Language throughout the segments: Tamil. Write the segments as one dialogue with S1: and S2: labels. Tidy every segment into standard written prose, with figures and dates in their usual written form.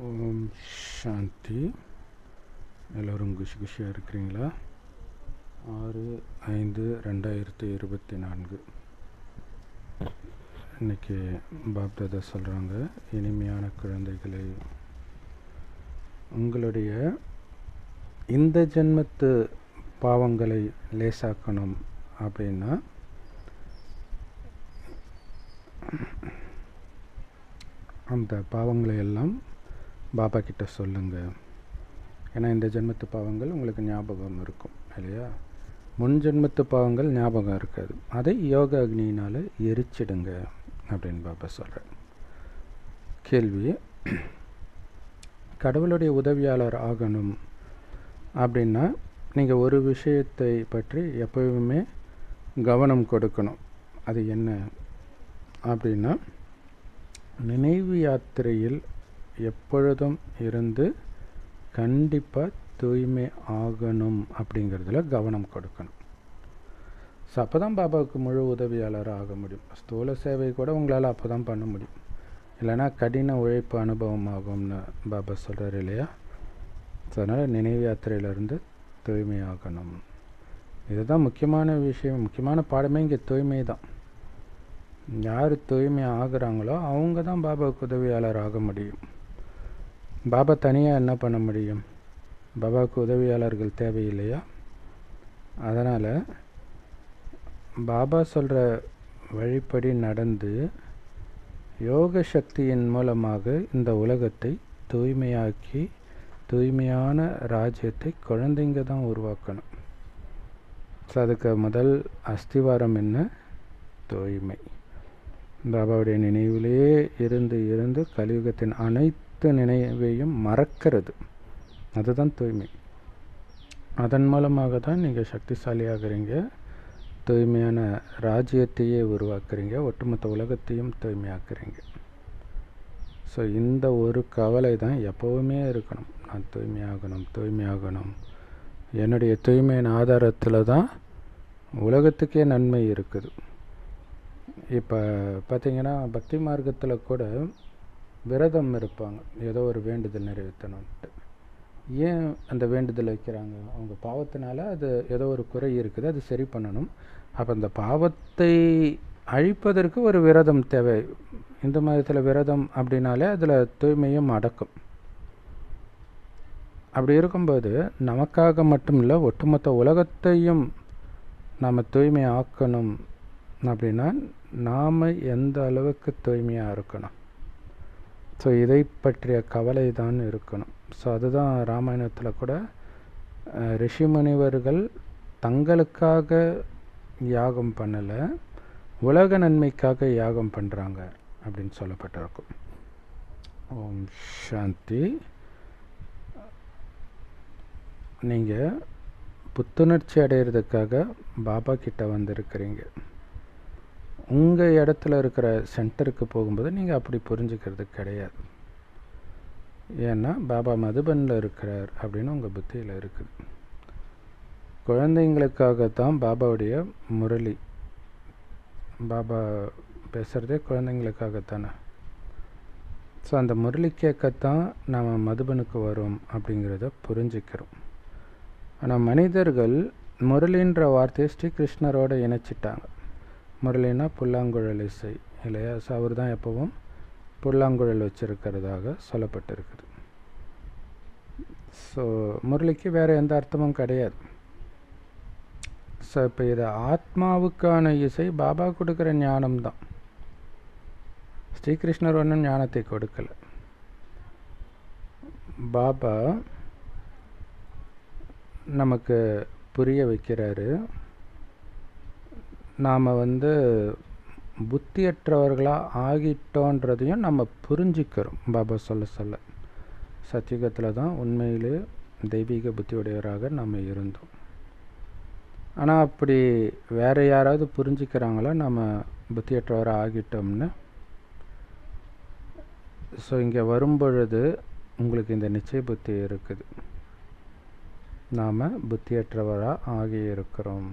S1: ஓம் சாந்தி. எல்லோரும் குஷியாக இருக்கிறீங்களா? 6/5/2024 இன்றைக்கி பாப்தாதா சொல்கிறாங்க, இனிமையான குழந்தைகளை, உங்களுடைய இந்த ஜென்மத்து பாவங்களை லேசாக்கணும் அப்படின்னா அந்த பாவங்களை எல்லாம் பாபா கிட்ட சொல்லுங்கள். ஏன்னா இந்த ஜென்மத்து பாவங்கள் உங்களுக்கு ஞாபகம் இருக்கும் இல்லையா? முன் ஜென்மத்து பாவங்கள் ஞாபகம் இருக்காது. அதை யோக அக்னியினால் எரிச்சிடுங்க அப்படின்னு பாபா சொல்கிறார். கேள்வி: கடவுளுடைய உதவியாளர் ஆகணும் அப்படின்னா நீங்கள் ஒரு விஷயத்தை பற்றி எப்பவுமே கவனம் கொடுக்கணும். அது என்ன அப்படின்னா, நினைவு யாத்திரையில் எப்பொழுதும் இருந்து கண்டிப்பாக தூய்மை ஆகணும் அப்படிங்கிறதுல கவனம் கொடுக்கணும். ஸோ அப்போ தான் பாபாவுக்கு முழு உதவியாளர் ஆக முடியும். ஸ்தூல சேவை கூட உங்களால் அப்போ தான் பண்ண முடியும். இல்லைனா கடின உழைப்பு அனுபவம் ஆகும்னு பாபா சொல்கிறார் இல்லையா? ஸோ அதனால் நினைவு யாத்திரையிலேருந்து தூய்மை ஆகணும். இதுதான் முக்கியமான விஷயம். முக்கியமான பாடமே இங்கே தூய்மை தான். யார் தூய்மை ஆகுறாங்களோ அவங்க தான் பாபாவுக்கு உதவியாளர் ஆக முடியும். பாபா தனியாக என்ன பண்ண முடியும்? பாபாவுக்கு உதவியாளர்கள் தேவையில்லையா? அதனால் பாபா சொல்கிற வழிப்படி நடந்து யோக சக்தியின் மூலமாக இந்த உலகத்தை தூய்மையாக்கி தூய்மையான ராஜ்யத்தை குழந்தைங்க தான் உருவாக்கணும். ஸோ அதுக்கு முதல் அஸ்திவாரம் என்ன? தூய்மை. பாபாவுடைய நினைவிலே இருந்து இருந்து கலியுகத்தின் அனைத்து நினைவையும் மறக்கிறது. அதுதான் தூய்மை. அதன் மூலமாக தான் நீங்கள் சக்திசாலியாகிறீங்க, தூய்மையான ராஜ்யத்தையே உருவாக்குறீங்க, ஒட்டுமொத்த உலகத்தையும் தூய்மையாக்குறீங்க. ஸோ இந்த ஒரு கவலை தான் எப்போவுமே இருக்கணும். நான் தூய்மையாகணும், தூய்மையாகணும். என்னுடைய தூய்மையின் ஆதாரத்தில் தான் உலகத்துக்கே நன்மை இருக்குது. இப்போ பார்த்திங்கன்னா, பக்தி மார்க்கத்தில் கூட விரதம் இருப்பாங்க, ஏதோ ஒரு வேண்டுதல் நிறைவேற்றணுன்ட்டு. ஏன் அந்த வேண்டுதல் வைக்கிறாங்க? அவங்க பாவத்தினால அது ஏதோ ஒரு குறை இருக்குது, அது சரி பண்ணணும். அப்போ அந்த பாவத்தை அழிப்பதற்கு ஒரு விரதம் தேவை. இந்த மதத்தில் விரதம் அப்படின்னாலே அதில் தூய்மையும் அடக்கும். அப்படி இருக்கும்போது நமக்காக மட்டும் இல்லை, ஒட்டுமொத்த உலகத்தையும் நாம் தூய்மை ஆக்கணும் அப்படின்னா நாம் எந்த அளவுக்கு தூய்மையாக இருக்கணும்? ஸோ இதை பற்றிய கவலை தான் இருக்கணும். ஸோ அதுதான் ராமாயணத்தில் கூட ரிஷி முனிவர்கள் தங்களுக்காக யாகம் பண்ணலை, உலக நன்மைக்காக யாகம் பண்ணுறாங்க அப்படின்னு சொல்லப்பட்டிருக்கும். ஓம் சாந்தி. நீங்கள் புத்துணர்ச்சி அடைகிறதுக்காக பாபா கிட்ட வந்திருக்கிறீங்க. உங்கள் இடத்துல இருக்கிற சென்டருக்கு போகும்போது நீங்கள் அப்படி புரிஞ்சுக்கிறது கிடையாது. ஏன்னா பாபா மதுபனில் இருக்கிறார் அப்படின்னு உங்கள் புத்தியில் இருக்குது. குழந்தைங்களுக்காக தான் பாபாவுடைய முரளி. பாபா பேசுகிறதே குழந்தைங்களுக்காகத்தானே. ஸோ அந்த முரளி கேட்கத்தான் நாம் மதுபனுக்கு வரோம் அப்படிங்கிறத புரிஞ்சுக்கிறோம். ஆனால் மனிதர்கள் முரளின்ற வார்த்தையை ஸ்ரீகிருஷ்ணரோடு இணைச்சிட்டாங்க. முரளினா புல்லாங்குழல் இசை இல்லையா? ஸோ அவர் தான் எப்பவும் புல்லாங்குழல் வச்சுருக்கிறதாக சொல்லப்பட்டிருக்குது. ஸோ முரளிக்கு வேறு எந்த அர்த்தமும் கிடையாது. ஸோ இப்போ இது ஆத்மாவுக்கான இசை, பாபா கொடுக்குற ஞானம்தான். ஸ்ரீகிருஷ்ணர் ஒன்றும் ஞானத்தை கொடுக்கலை. பாபா நமக்கு புரிய வைக்கிறாரு. நாம் புத்தியற்றவர்களாக ஆகிட்டோன்றதையும் நம்ம புரிஞ்சுக்கிறோம் பாபா சொல்ல சொல்ல. சத்தியுகத்தில் தான் உண்மையிலே தெய்வீக புத்தியுடையவராக நம்ம இருந்தோம். ஆனால் அப்படி வேறு யாராவது புரிஞ்சுக்கிறாங்களா நம்ம புத்தியற்றவராக ஆகிட்டோம்னு? ஸோ இங்கே வரும்பொழுது உங்களுக்கு இந்த நிச்சய புத்தி இருக்குது, நாம் புத்தியற்றவராக ஆகியிருக்கிறோம்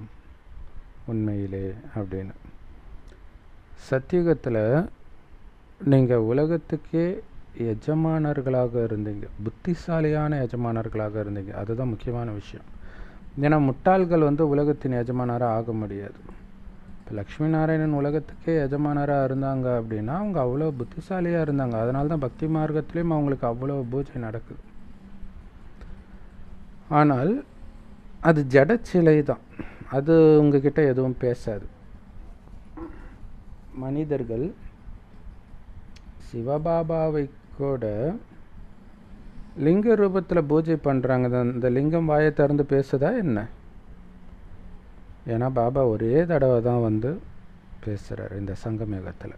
S1: உண்மையிலே அப்படின்னு. சத்தியுகத்தில் நீங்கள் உலகத்துக்கே எஜமானர்களாக இருந்தீங்க, புத்திசாலியான எஜமானர்களாக இருந்தீங்க. அதுதான் முக்கியமான விஷயம். ஏன்னா முட்டாள்கள் உலகத்தின் எஜமானராக ஆக முடியாது. இப்போ லக்ஷ்மி நாராயணன் உலகத்துக்கே எஜமானராக இருந்தாங்க அப்படின்னா அவங்க அவ்வளோ புத்திசாலியாக இருந்தாங்க. அதனால தான் பக்தி மார்க்கத்துலேயும் அவங்களுக்கு அவ்வளோ பூஜை நடக்குது. ஆனால் அது ஜடச்சிலை தான், அது உங்ககிட்ட எதுவும் பேசாது. மனிதர்கள் சிவபாபாவை கூட லிங்க ரூபத்தில் பூஜை பண்ணுறாங்க. இந்த லிங்கம் வாயை திறந்து பேசுதா என்ன? ஏன்னா பாபா ஒரே தடவை தான் பேசுகிறார் இந்த சங்கமேகத்தில்.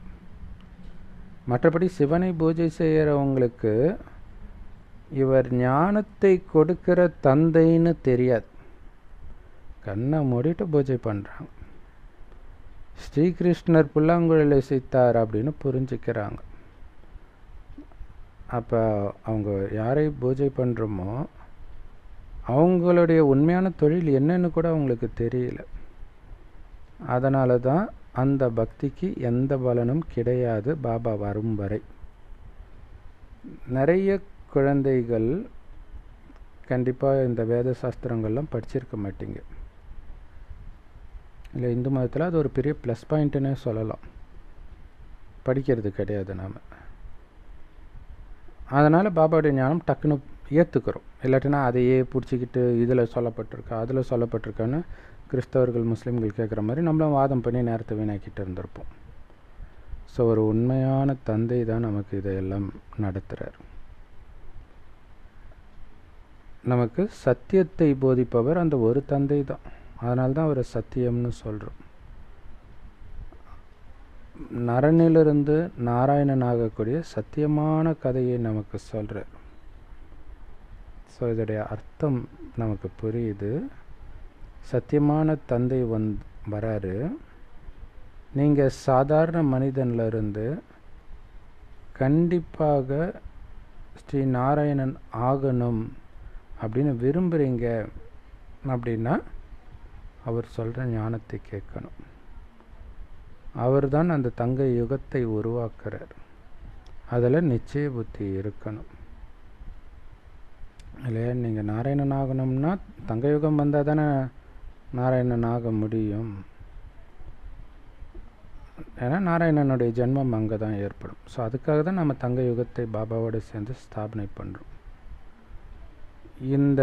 S1: மற்றபடி சிவனை பூஜை செய்கிறவங்களுக்கு இவர் ஞானத்தை கொடுக்கிற தந்தைன்னு தெரியாது. கண்ணை மூடிட்டு பூஜை பண்ணுறாங்க. ஸ்ரீகிருஷ்ணர் புல்லாங்குழல் இசைத்தார் அப்படின்னு புரிஞ்சுக்கிறாங்க. அப்போ அவங்க யாரை பூஜை பண்ணுறோமோ அவங்களுடைய உண்மையான தொழில் என்னன்னு கூட அவங்களுக்கு தெரியல. அதனால தான் அந்த பக்திக்கு எந்த பலனும் கிடையாது பாபா வரும் வரை. நிறைய குழந்தைகள் கண்டிப்பாக இந்த வேத சாஸ்திரங்கள்லாம் படிச்சிருக்க மாட்டீங்க. இல்லை, இந்து மதத்தில் அது ஒரு பெரிய ப்ளஸ் பாயிண்ட்டுன்னே சொல்லலாம். படிக்கிறது கிடையாது நாம். அதனால் பாபாவுடைய ஞானம் டக்குன்னு ஏற்றுக்கிறோம். இல்லாட்டினா அதையே பிடிச்சிக்கிட்டு இதில் சொல்லப்பட்டிருக்கா அதில் சொல்லப்பட்டிருக்கான்னு கிறிஸ்தவர்கள் முஸ்லீம்கள் கேட்குற மாதிரி நம்மளும் வாதம் பண்ணி நேரத்தை வீணாக்கிட்டு இருந்திருப்போம். ஸோ ஒரு உண்மையான தந்தை தான் நமக்கு இதையெல்லாம் நடத்துகிறார். நமக்கு சத்தியத்தை போதிப்பவர் அந்த ஒரு தந்தை தான். அதனால தான் அவரை சத்தியம்னு சொல்கிறோம். நரனிலிருந்து நாராயணன் ஆகக்கூடிய சத்தியமான கதையை நமக்கு சொல்கிறார். ஸோ இதோடைய அர்த்தம் நமக்கு புரியுது. சத்தியமான தந்தை வராரு. நீங்கள் சாதாரண மனிதன்லேருந்து கண்டிப்பாக ஸ்ரீ நாராயணன் ஆகணும் அப்படின்னு விரும்புகிறீங்க அப்படின்னா அவர் சொல்கிற ஞானத்தை கேட்கணும். அவர் தான் அந்த தங்க யுகத்தை உருவாக்குறார். அதில் நிச்சய புத்தி இருக்கணும் இல்லையா? நீங்கள் நாராயணன் ஆகணும்னா தங்க யுகம் வந்தால் தானே நாராயணன் ஆக முடியும். ஏன்னா நாராயணனுடைய ஜென்மம் அங்கே தான் ஏற்படும். ஸோ அதுக்காக தான் நம்ம தங்க யுகத்தை பாபாவோடு சேர்ந்து ஸ்தாபனை பண்ணுறோம். இந்த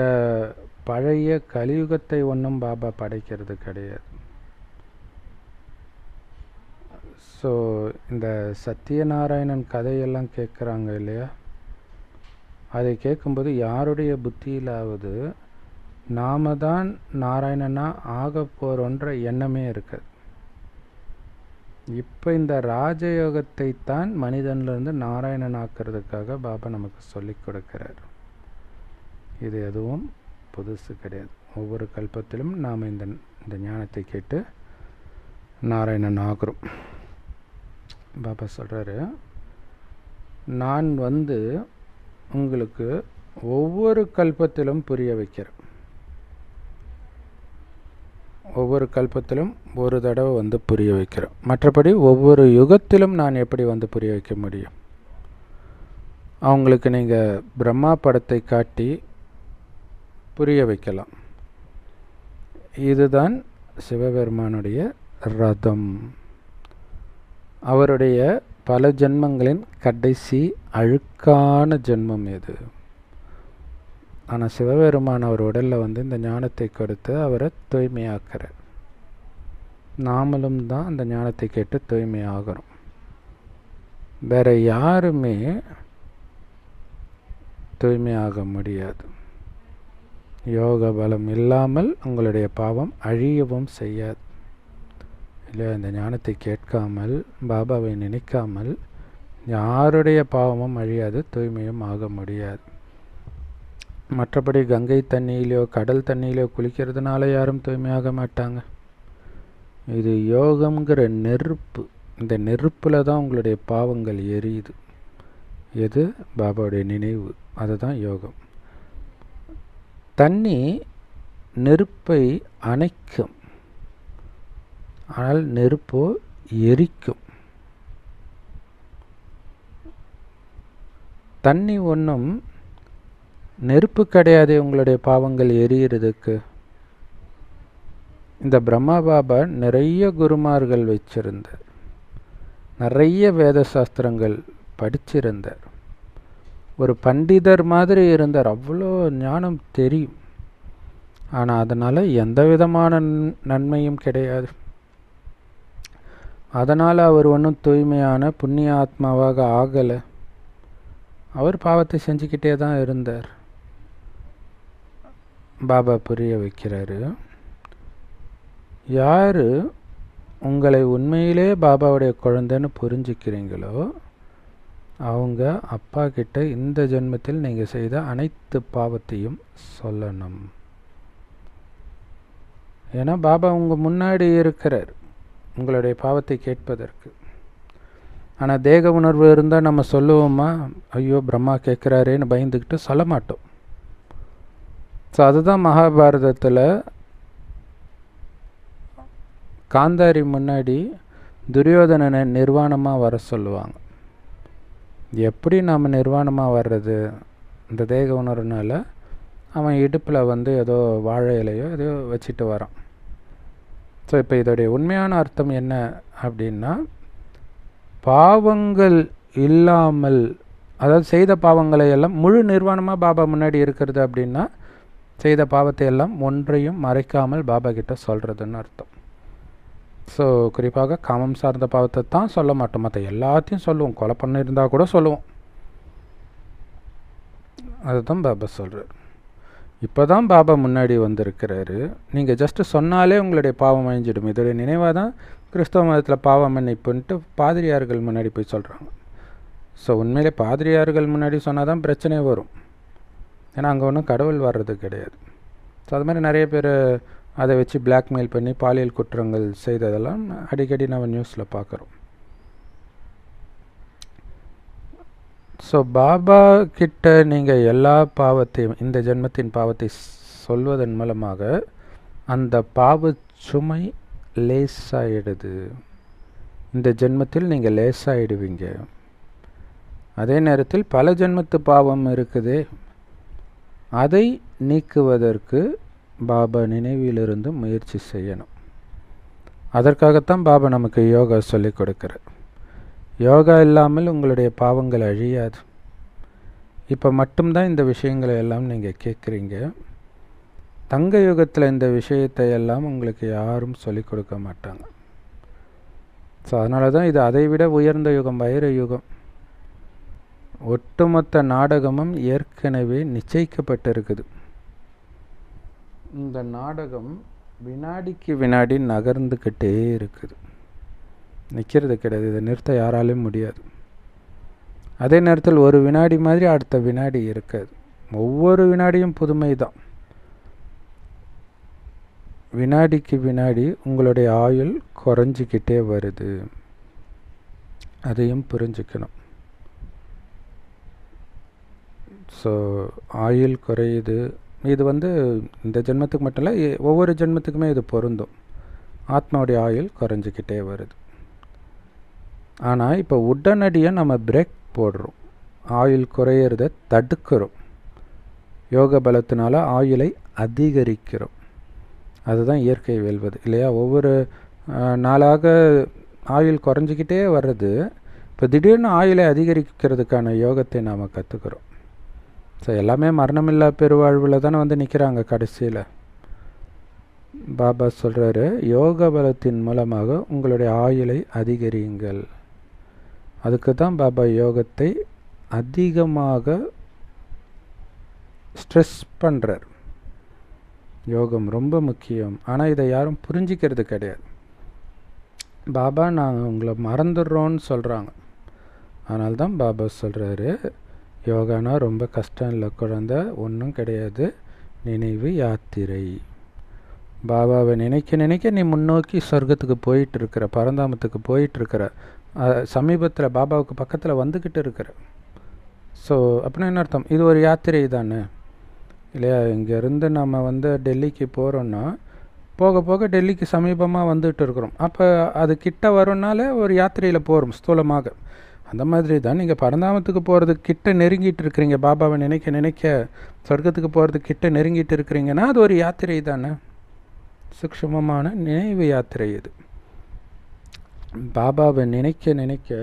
S1: பழைய கலியுகத்தை ஒன்றும் பாபா படைக்கிறது கிடையாது. ஸோ இந்த சத்யநாராயணன் கதையெல்லாம் கேட்குறாங்க இல்லையா? அதை கேட்கும்போது யாருடைய புத்தியிலாவது நாம தான் நாராயணனா ஆக போகிறோன்ற எண்ணமே இருக்காது. இப்போ இந்த ராஜயோகத்தை தான் மனிதன்லேருந்து நாராயணன் ஆக்கிறதுக்காக பாபா நமக்கு சொல்லி கொடுக்கிறார். இது எதுவும் புதுசு கிடையாது. ஒவ்வொரு கல்பத்திலும் நாம் இந்த ஞானத்தை கேட்டு நாராயணன் ஆகிறோம். பாபா சொல்கிறாரு, நான் உங்களுக்கு ஒவ்வொரு கல்பத்திலும் புரிய வைக்கிறேன். ஒவ்வொரு கல்பத்திலும் ஒரு தடவை புரிய வைக்கிறேன். மற்றபடி ஒவ்வொரு யுகத்திலும் நான் எப்படி புரிய வைக்க முடியும்? அவங்களுக்கு நீங்கள் பிரம்மா படத்தை காட்டி புரிய வைக்கலாம். இதுதான் சிவபெருமானுடைய ரதம். அவருடைய பல ஜென்மங்களின் கடைசி அழுக்கான ஜென்மம் இது. ஆனால் சிவபெருமான் அவர் உடலில் இந்த ஞானத்தை கொடுத்து அவரை தூய்மையாக்குறார். நாமளும் தான் அந்த ஞானத்தை கேட்டு தூய்மையாகிறோம். வேற யாருமே தூய்மையாக முடியாது. யோக பலம் இல்லாமல் உங்களுடைய பாவம் அழியவும் செய்யாது இல்லையா? இந்த ஞானத்தை கேட்காமல் பாபாவை நினைக்காமல் யாருடைய பாவமும் அழியாது, தூய்மையும் ஆக முடியாது. மற்றபடி கங்கை தண்ணியிலையோ கடல் தண்ணியிலையோ குளிக்கிறதுனால யாரும் தூய்மையாக மாட்டாங்க. இது யோகம்ங்கிற நெருப்பு. இந்த நெருப்பில் தான் உங்களுடைய பாவங்கள் எரியுது. எது? பாபாவுடைய நினைவு. அதுதான் யோகம். தண்ணி நெருப்பை அணைக்கும், ஆனால் நெருப்போ எரிக்கும். தண்ணி ஒன்றும் நெருப்பு கிடையாது உங்களுடைய பாவங்கள் எரியிறதுக்கு. இந்த பிரம்மா பாபா நிறைய குருமார்கள் வச்சிருந்தார், நிறைய வேத சாஸ்திரங்கள் படிச்சிருந்தார், ஒரு பண்டிதர் மாதிரி இருந்தார், அவ்வளோ ஞானம் தெரியும். ஆனால் அதனால் எந்த விதமான நன்மையும் கிடையாது. அதனால் அவர் ஒன்றும் தூய்மையான புண்ணிய ஆத்மாவாக ஆகலை. அவர் பாவத்தை செஞ்சுக்கிட்டே தான் இருந்தார். பாபா புரிய வைக்கிறாரு, யார் உங்களை உண்மையிலே பாபாவுடைய குழந்தைன்னு புரிஞ்சுக்கிறீங்களோ அவங்க அப்பா கிட்ட இந்த ஜென்மத்தில் நீங்கள் செய்த அனைத்து பாவத்தையும் சொல்லணும். ஏன்னா பாபா உங்கள் முன்னாடி இருக்கிறார் உங்களுடைய பாவத்தை கேட்பதற்கு. ஆனால் தேக உணர்வு இருந்தால் நம்ம சொல்லுவோமா, ஐயோ பிரம்மா கேட்குறாரேன்னு பயந்துக்கிட்டு சொல்ல மாட்டோம். ஸோ அதுதான் மகாபாரதத்தில் காந்தாரி முன்னாடி துரியோதனனை நிர்வாணமாக வர சொல்லுவாங்க. எப்படி நாம் நிர்வாணமாக வர்றது? இந்த தேக உணர்வுனால அவன் இடுப்பில் ஏதோ வாழை இலையோ ஏதோ வச்சுட்டு வரான். ஸோ இப்போ இதோடைய உண்மையான அர்த்தம் என்ன அப்படின்னா, பாவங்கள் இல்லாமல், அதாவது செய்த பாவங்களை எல்லாம் முழு நிர்வாணமாக பாபா முன்னாடி இருக்கிறது அப்படின்னா செய்த பாவத்தை எல்லாம் ஒன்றையும் மறைக்காமல் பாபா கிட்ட சொல்கிறதுன்னு அர்த்தம். ஸோ குறிப்பாக காமம் சார்ந்த பாவத்தை தான் சொல்ல மாட்டோம், மற்ற எல்லாத்தையும் சொல்லுவோம். கொலை பண்ணியிருந்தால் கூட சொல்லுவோம். அதுதான் பாபா சொல்கிறார். இப்போ தான் பாபா முன்னாடி வந்திருக்கிறாரு. நீங்கள் ஜஸ்ட்டு சொன்னாலே உங்களுடைய பாவம் அழிஞ்சிடும். இதோடைய நினைவாக தான் கிறிஸ்தவ மதத்தில் பாவ மன்னிப்புன்ட்டு பாதிரியார்கள் முன்னாடி போய் சொல்கிறாங்க. ஸோ உண்மையிலே பாதிரியார்கள் முன்னாடி சொன்னால் தான் பிரச்சனை வரும். ஏன்னா அங்கே ஒன்றும் கடவுள் வர்றது கிடையாது. ஸோ அது மாதிரி நிறைய பேர் அதை வச்சு பிளாக்மெயில் பண்ணி பாலியல் குற்றங்கள் செய்ததெல்லாம் அடிக்கடி நம்ம நியூஸில் பார்க்குறோம். ஸோ பாபா கிட்ட நீங்கள் எல்லா பாவத்தையும், இந்த ஜென்மத்தின் பாவத்தை சொல்வதன் மூலமாக அந்த பாவ சுமை லேசாயிடுது. இந்த ஜென்மத்தில் நீங்கள் லேசாயிடுவீங்க. அதே நேரத்தில் பல ஜென்மத்து பாவம் இருக்குது, அதை நீக்குவதற்கு பாபா நினைவிலிருந்து முயற்சி செய்யணும். அதற்காகத்தான் பாபா நமக்கு யோகா சொல்லிக் கொடுக்குறார். யோகா இல்லாமல் உங்களுடைய பாவங்கள் அழியாது. இப்போ மட்டும்தான் இந்த விஷயங்களை எல்லாம் நீங்கள் கேட்குறீங்க. தங்க யுகத்தில் இந்த விஷயத்தை எல்லாம் உங்களுக்கு யாரும் சொல்லிக் கொடுக்க மாட்டாங்க. ஸோ அதனால தான் இது அதைவிட உயர்ந்த யுகம், வைர யுகம். ஒட்டுமொத்த நாடகமும் ஏற்கனவே நிச்சயிக்கப்பட்டிருக்குது. இந்த நாடகம் வினாடிக்கு வினாடி நகர்ந்துக்கிட்டே இருக்குது, நிற்கிறது கிடையாது. இதை நிறுத்த யாராலையும் முடியாது. அதே நேரத்தில் ஒரு வினாடி மாதிரி அடுத்த வினாடி இருக்காது. ஒவ்வொரு வினாடியும் புதுமை தான். வினாடிக்கு வினாடி உங்களுடைய ஆயுள் குறைஞ்சிக்கிட்டே வருது. அதையும் புரிஞ்சுக்கணும். ஸோ ஆயுள் குறையுது. இது இந்த ஜென்மத்துக்கு மட்டும் இல்லை, ஒவ்வொரு ஜென்மத்துக்குமே இது பொருந்தும். ஆத்மாவுடைய ஆயுள் குறைஞ்சிக்கிட்டே வருது. ஆனால் இப்போ உடனடியாக நம்ம பிரேக் போடுறோம், ஆயுள் குறையிறத தடுக்கிறோம். யோக பலத்தினால ஆயுளை அதிகரிக்கிறோம். அதுதான் இயற்கை வெல்வது இல்லையா? ஒவ்வொரு நாளாக ஆயுள் குறைஞ்சிக்கிட்டே வர்றது. இப்போ திடீர்னு ஆயுளை அதிகரிக்கிறதுக்கான யோகத்தை நாம் கற்றுக்கிறோம். ஸோ எல்லாமே மரணமில்லா பெருவாழ்வில் தானே நிற்கிறாங்க கடைசியில். பாபா சொல்கிறாரு, யோக பலத்தின் மூலமாக உங்களுடைய ஆயுளை அதிகரியுங்கள். அதுக்கு தான் பாபா யோகத்தை அதிகமாக ஸ்ட்ரெஸ் பண்ணுறார். யோகம் ரொம்ப முக்கியம். ஆனால் இதை யாரும் புரிஞ்சிக்கிறது கிடையாது. பாபா நாங்கள் உங்களை மறந்துடுறோன்னு சொல்கிறாங்க. அதனால தான் பாபா சொல்கிறாரு, யோகானா ரொம்ப கஷ்டம் இல்லை குழந்தை, ஒன்றும் கிடையாது, நினைவு யாத்திரை. பாபாவை நினைக்க நினைக்க நீ முன்னோக்கி சொர்க்கத்துக்கு போயிட்டுருக்கிற, பரந்தாமத்துக்கு போயிட்டுருக்கிற, சமீபத்தில் பாபாவுக்கு பக்கத்தில் வந்துக்கிட்டு இருக்கிற. ஸோ அப்படின்னா என்ன அர்த்தம்? இது ஒரு யாத்திரை தானே இல்லையா? இங்கேருந்து நம்ம டெல்லிக்கு போகிறோன்னா போக போக டெல்லிக்கு சமீபமாக வந்துட்டு இருக்கிறோம். அப்போ அது கிட்ட வரும்னால ஒரு யாத்திரையில் போகிறோம் ஸ்தூலமாக. அந்த மாதிரி தான் நீங்கள் பரந்தாமத்துக்கு போகிறது கிட்ட நெருங்கிட்டு இருக்கிறீங்க, பாபாவை நினைக்க நினைக்க சொர்க்கத்துக்கு போகிறது கிட்ட நெருங்கிட்டு இருக்கிறீங்கன்னா அது ஒரு யாத்திரை தானே, சூக்ஷ்மமான நினைவு யாத்திரை இது. பாபாவை நினைக்க நினைக்க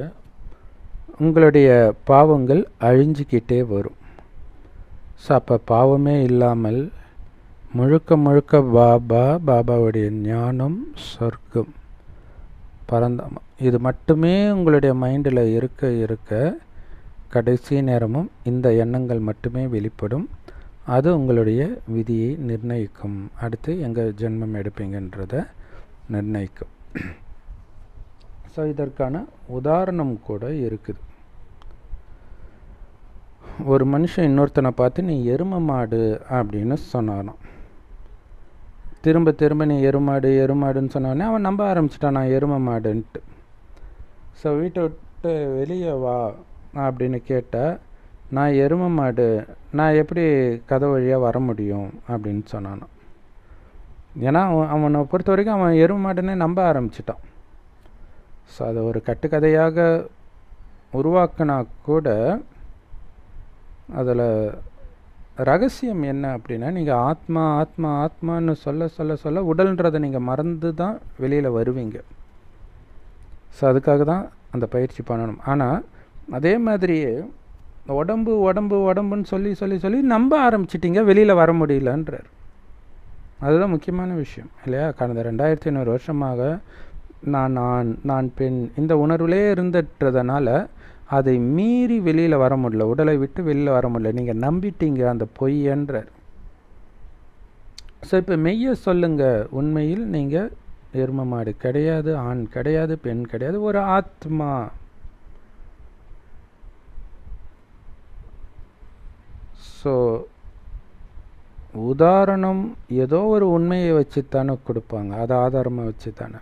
S1: உங்களுடைய பாவங்கள் அழிஞ்சிக்கிட்டே வரும். ஸோ அப்போ பாவமே இல்லாமல் முழுக்க முழுக்க பாபாவுடைய ஞானம், சொர்க்கம், பரந்தாமம் இது மட்டுமே உங்களுடைய மைண்டில் இருக்க இருக்க கடைசி நேரமும் இந்த எண்ணங்கள் மட்டுமே வெளிப்படும். அது உங்களுடைய விதியை நிர்ணயிக்கும், அடுத்து எங்கே ஜென்மம் எடுப்பீங்கன்றதை நிர்ணயிக்கும். ஸோ இதற்கான உதாரணம் கூட இருக்குது. ஒரு மனுஷன் இன்னொருத்தனை பார்த்து நீ எருமை மாடு அப்படின்னு சொன்னானான். திரும்ப திரும்ப நீ எருமாடு எருமாடுன்னு சொன்னோடனே அவன் நம்ப ஆரம்பிச்சிட்டான் நான் எருமை மாடுன்ட்டு. ஸோ வீட்டை விட்டு வெளியே வா அப்படின்னு கேட்டால் நான் எருமை மாடு, நான் எப்படி கதை வழியாக வர முடியும் அப்படின்னு சொன்னானான். ஏன்னா அவனை பொறுத்த வரைக்கும் அவன் எருமை மாடுன்னே நம்ப ஆரம்பிச்சிட்டான். ஸோ அதை ஒரு கட்டுக்கதையாக உருவாக்கினா கூட அதில் ரகசியம் என்ன அப்படின்னா, நீங்கள் ஆத்மா ஆத்மா ஆத்மான்னு சொல்ல சொல்ல சொல்ல உடல்ன்றதை நீங்கள் மறந்து தான் வெளியில் வருவீங்க. ஸோ அதுக்காக தான் அந்த பயிற்சி பண்ணணும். ஆனால் அதே மாதிரியே உடம்பு உடம்பு உடம்புன்னு சொல்லி சொல்லி சொல்லி நம்ப ஆரம்பிச்சிட்டிங்க, வெளியில் வர முடியலன்றார். அதுதான் முக்கியமான விஷயம் இல்லையா? கடந்த 2500 வருஷமாக நான் நான் நான் பெண் இந்த உணர்வுலே இருந்துட்டதுனால அதை மீறி வெளியில் வர முடியல, உடலை விட்டு வெளியில் வர முடியல. நீங்கள் நம்பிட்டீங்க அந்த பொய்யன்றார். ஸோ இப்போ மெய்யை சொல்லுங்கள், உண்மையில் நீங்கள் எருமை மாடு கிடையாது, ஆண் கிடையாது, பெண் கிடையாது, ஒரு ஆத்மா. ஸோ உதாரணம் ஏதோ ஒரு உண்மையை வச்சுத்தானே கொடுப்பாங்க, அதை ஆதாரமாக வச்சு தானே.